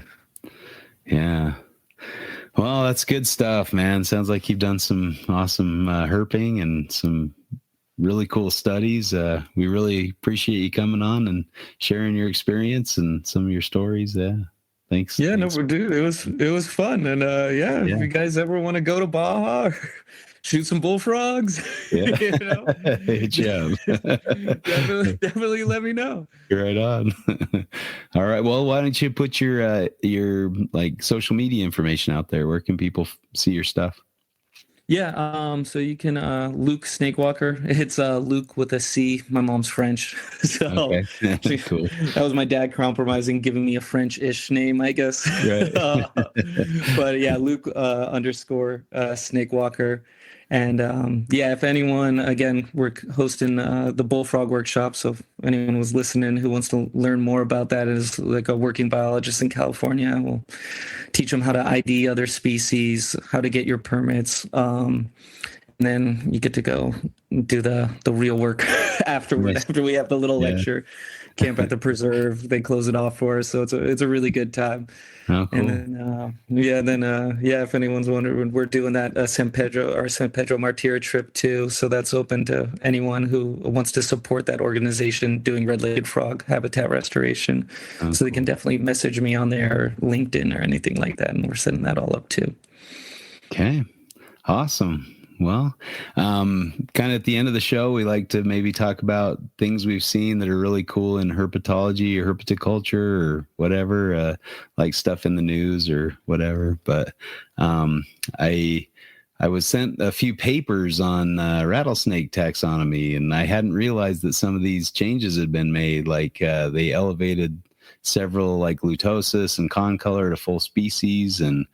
Yeah. Well, that's good stuff, man. Sounds like you've done some awesome herping and some really cool studies. We really appreciate you coming on and sharing your experience and some of your stories. Yeah. Thanks. Yeah, no, dude, it was fun. And if you guys ever want to go to Baja or shoot some bullfrogs, definitely let me know. Right on. All right. Well, why don't you put your like social media information out there? Where can people see your stuff? Yeah, so you can Luc Snakewalker. It's Luc with a C. My mom's French, so cool. That was my dad compromising, giving me a French-ish name, I guess. Right. But yeah, Luc _ Snakewalker. And if anyone, again, we're hosting the bullfrog workshop. So if anyone was listening who wants to learn more about that, is like a working biologist in California, we'll teach them how to ID other species, how to get your permits. And then you get to go do the real work afterward, after we have the little lecture camp at the preserve. They close it off for us. So it's a really good time. Oh, cool. And then, if anyone's wondering, we're doing that San Pedro Martir trip too. So that's open to anyone who wants to support that organization doing red-legged frog habitat restoration. So they can definitely message me on there, or LinkedIn or anything like that. And we're setting that all up too. Okay. Awesome. Well, kind of at the end of the show, we like to maybe talk about things we've seen that are really cool in herpetology or herpetoculture or whatever, like stuff in the news or whatever. But I was sent a few papers on rattlesnake taxonomy, and I hadn't realized that some of these changes had been made. Like they elevated several, like lutosis and concolor, to full species, and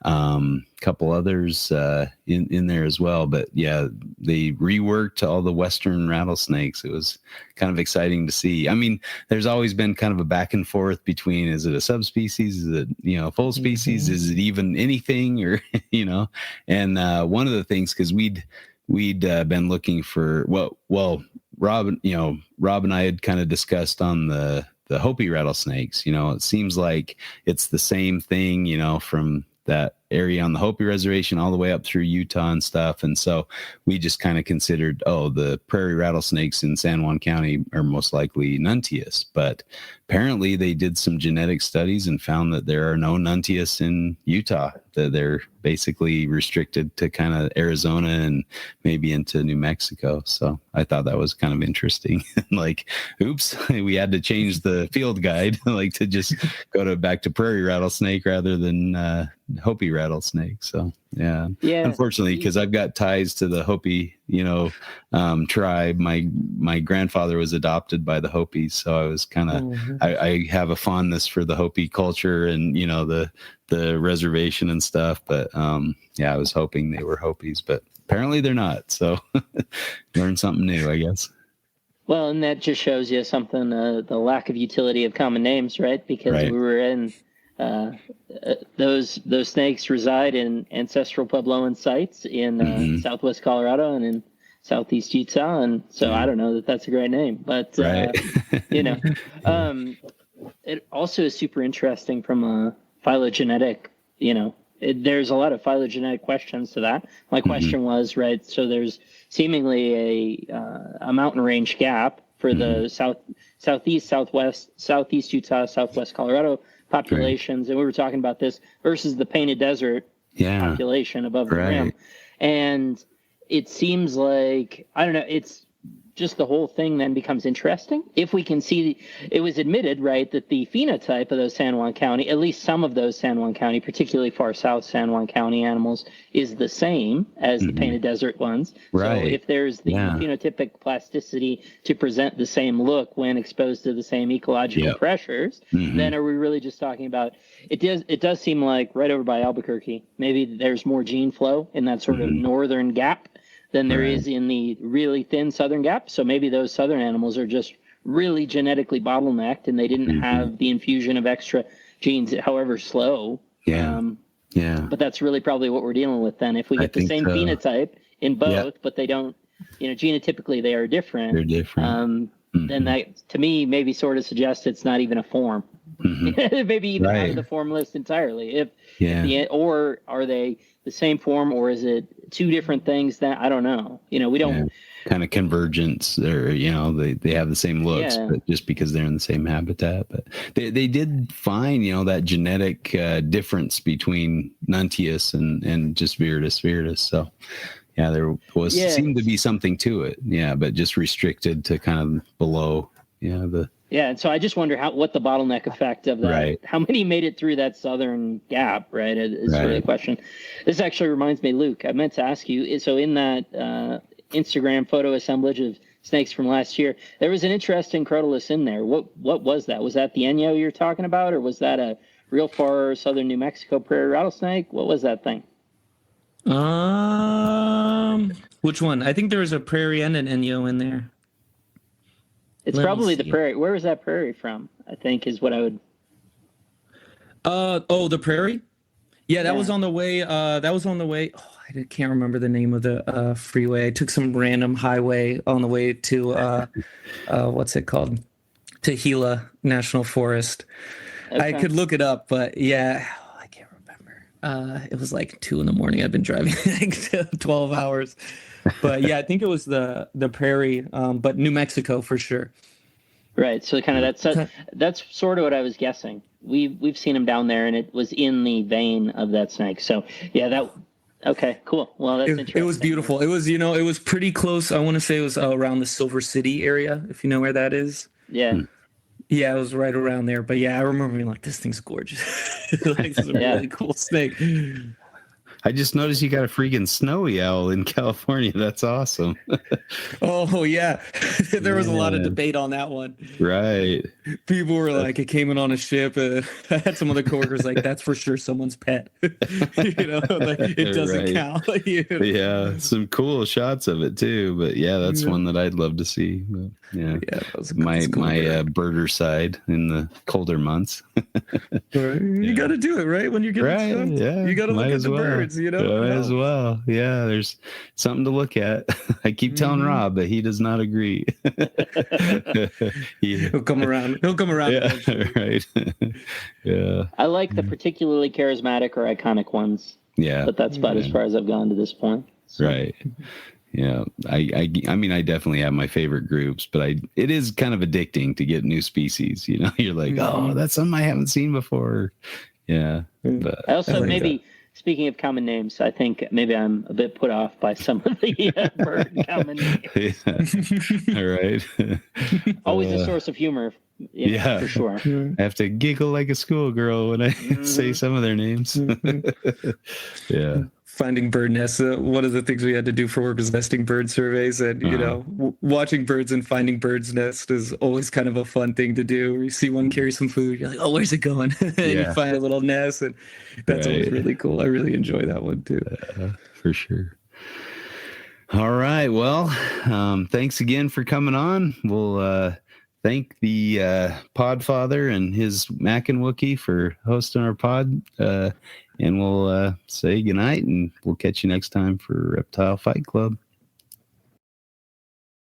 a couple others in there as well. But yeah, they reworked all the western rattlesnakes. It was kind of exciting to see. I mean, there's always been kind of a back and forth between, is it a subspecies, is it full species, is it even anything, or and one of the things, because we'd been looking for, Rob and I had kind of discussed on the Hopi rattlesnakes. It seems like it's the same thing, from that area on the Hopi reservation all the way up through Utah and stuff. And so we just kind of considered, the prairie rattlesnakes in San Juan County are most likely Nuntius. But apparently they did some genetic studies and found that there are no Nuntius in Utah, that they're basically restricted to kind of Arizona and maybe into New Mexico. So I thought that was kind of interesting. Like, oops, we had to change the field guide, like to just go back to prairie rattlesnake rather than Hopi rattlesnake. rattlesnake. So yeah. Unfortunately, because I've got ties to the Hopi, tribe. My grandfather was adopted by the Hopis, so I was kind of I have a fondness for the Hopi culture and the reservation and stuff. But I was hoping they were Hopis, but apparently they're not. So learn something new, I guess. Well, and that just shows you something, the lack of utility of common names, right? Because we were in those snakes reside in ancestral Puebloan sites in southwest Colorado and in southeast Utah, and so I don't know that that's a great name, but it also is super interesting from a phylogenetic. There's a lot of phylogenetic questions to that. My question was, right, so there's seemingly a mountain range gap for the southeast, southwest, southeast Utah, southwest Colorado populations, and we were talking about this versus the Painted Desert population above the rim. And it seems like, I don't know, it's just the whole thing then becomes interesting. If we can see, it was admitted, right, that the phenotype of those San Juan County, at least some of those San Juan County, particularly far south San Juan County animals, is the same as the Painted Desert ones. Right. So if there's the phenotypic plasticity to present the same look when exposed to the same ecological pressures, then are we really just talking about, it does seem like right over by Albuquerque, maybe there's more gene flow in that sort of northern gap than there is in the really thin southern gap. So maybe those southern animals are just really genetically bottlenecked and they didn't have the infusion of extra genes, however slow. But that's really probably what we're dealing with then. If we get the same phenotype in both, but they don't, genotypically they are different. They're different. Then that, to me, maybe sort of suggests it's not even a form. Maybe even out of the form list entirely. Or are they the same form, or is it two different things that I don't know? We don't kind of convergence, or they have the same looks, but just because they're in the same habitat. But they did find that genetic difference between Nuntius and just Viridis. So there was seemed to be something to it. But just restricted to kind of below and so I just wonder what the bottleneck effect of that, how many made it through that southern gap, right, is really the question. This actually reminds me, Luke, I meant to ask you, so in that Instagram photo assemblage of snakes from last year, there was an interesting Crotalus in there. What was that? Was that the Enyo you're talking about, or was that a real far southern New Mexico prairie rattlesnake? What was that thing? Which one? I think there was a prairie and an Enyo in there. It's probably the prairie. Where was that prairie from? I think is what I would. The prairie. Yeah, that was on the way. Oh, I can't remember the name of the freeway. I took some random highway on the way to what's it called? To Gila National Forest. Okay. I could look it up, but I can't remember. It was like 2 a.m. I've been driving like 12 hours. But I think it was the prairie, but New Mexico for sure. Right. So kind of that's sort of what I was guessing. We've seen him down there, and it was in the vein of that snake. So okay, cool. Well, that's interesting. It was beautiful. It was it was pretty close. I want to say it was around the Silver City area, if you know where that is. Yeah. Yeah, it was right around there. But I remember being like, this thing's gorgeous. This is a really cool snake. I just noticed you got a freaking snowy owl in California. That's awesome. Oh, yeah. There was a lot of debate on that one. Right. People were like, it came in on a ship. I had some other coworkers like, that's for sure someone's pet. It doesn't count. Yeah, some cool shots of it too. But that's one that I'd love to see. But, that was my birder side in the colder months. You got to do it, right? When you get you got to look at the birds. As well. Yeah, there's something to look at. I keep telling Rob, but he does not agree. He'll come around. Yeah, right. Yeah. I like the particularly charismatic or iconic ones. Yeah. But that's about as far as I've gone to this point. So. Right. Yeah. I mean, I definitely have my favorite groups, but it is kind of addicting to get new species. You're like, oh, that's something I haven't seen before. Yeah. But I also speaking of common names, I think maybe I'm a bit put off by some of the bird common names. All right. Always a source of humor Yeah, for sure. I have to giggle like a schoolgirl when I say some of their names. Yeah. Finding bird nests. One of the things we had to do for work was nesting bird surveys, and you know, watching birds and finding birds' nest is always kind of a fun thing to do. You see one carry some food, you're like, "Oh, where's it going?" And you find a little nest, and that's always really cool. I really enjoy that one too. For sure. All right. Well, thanks again for coming on. We'll thank the Podfather and his Mac and Wookie for hosting our pod. And we'll say goodnight, and we'll catch you next time for Reptile Fight Club.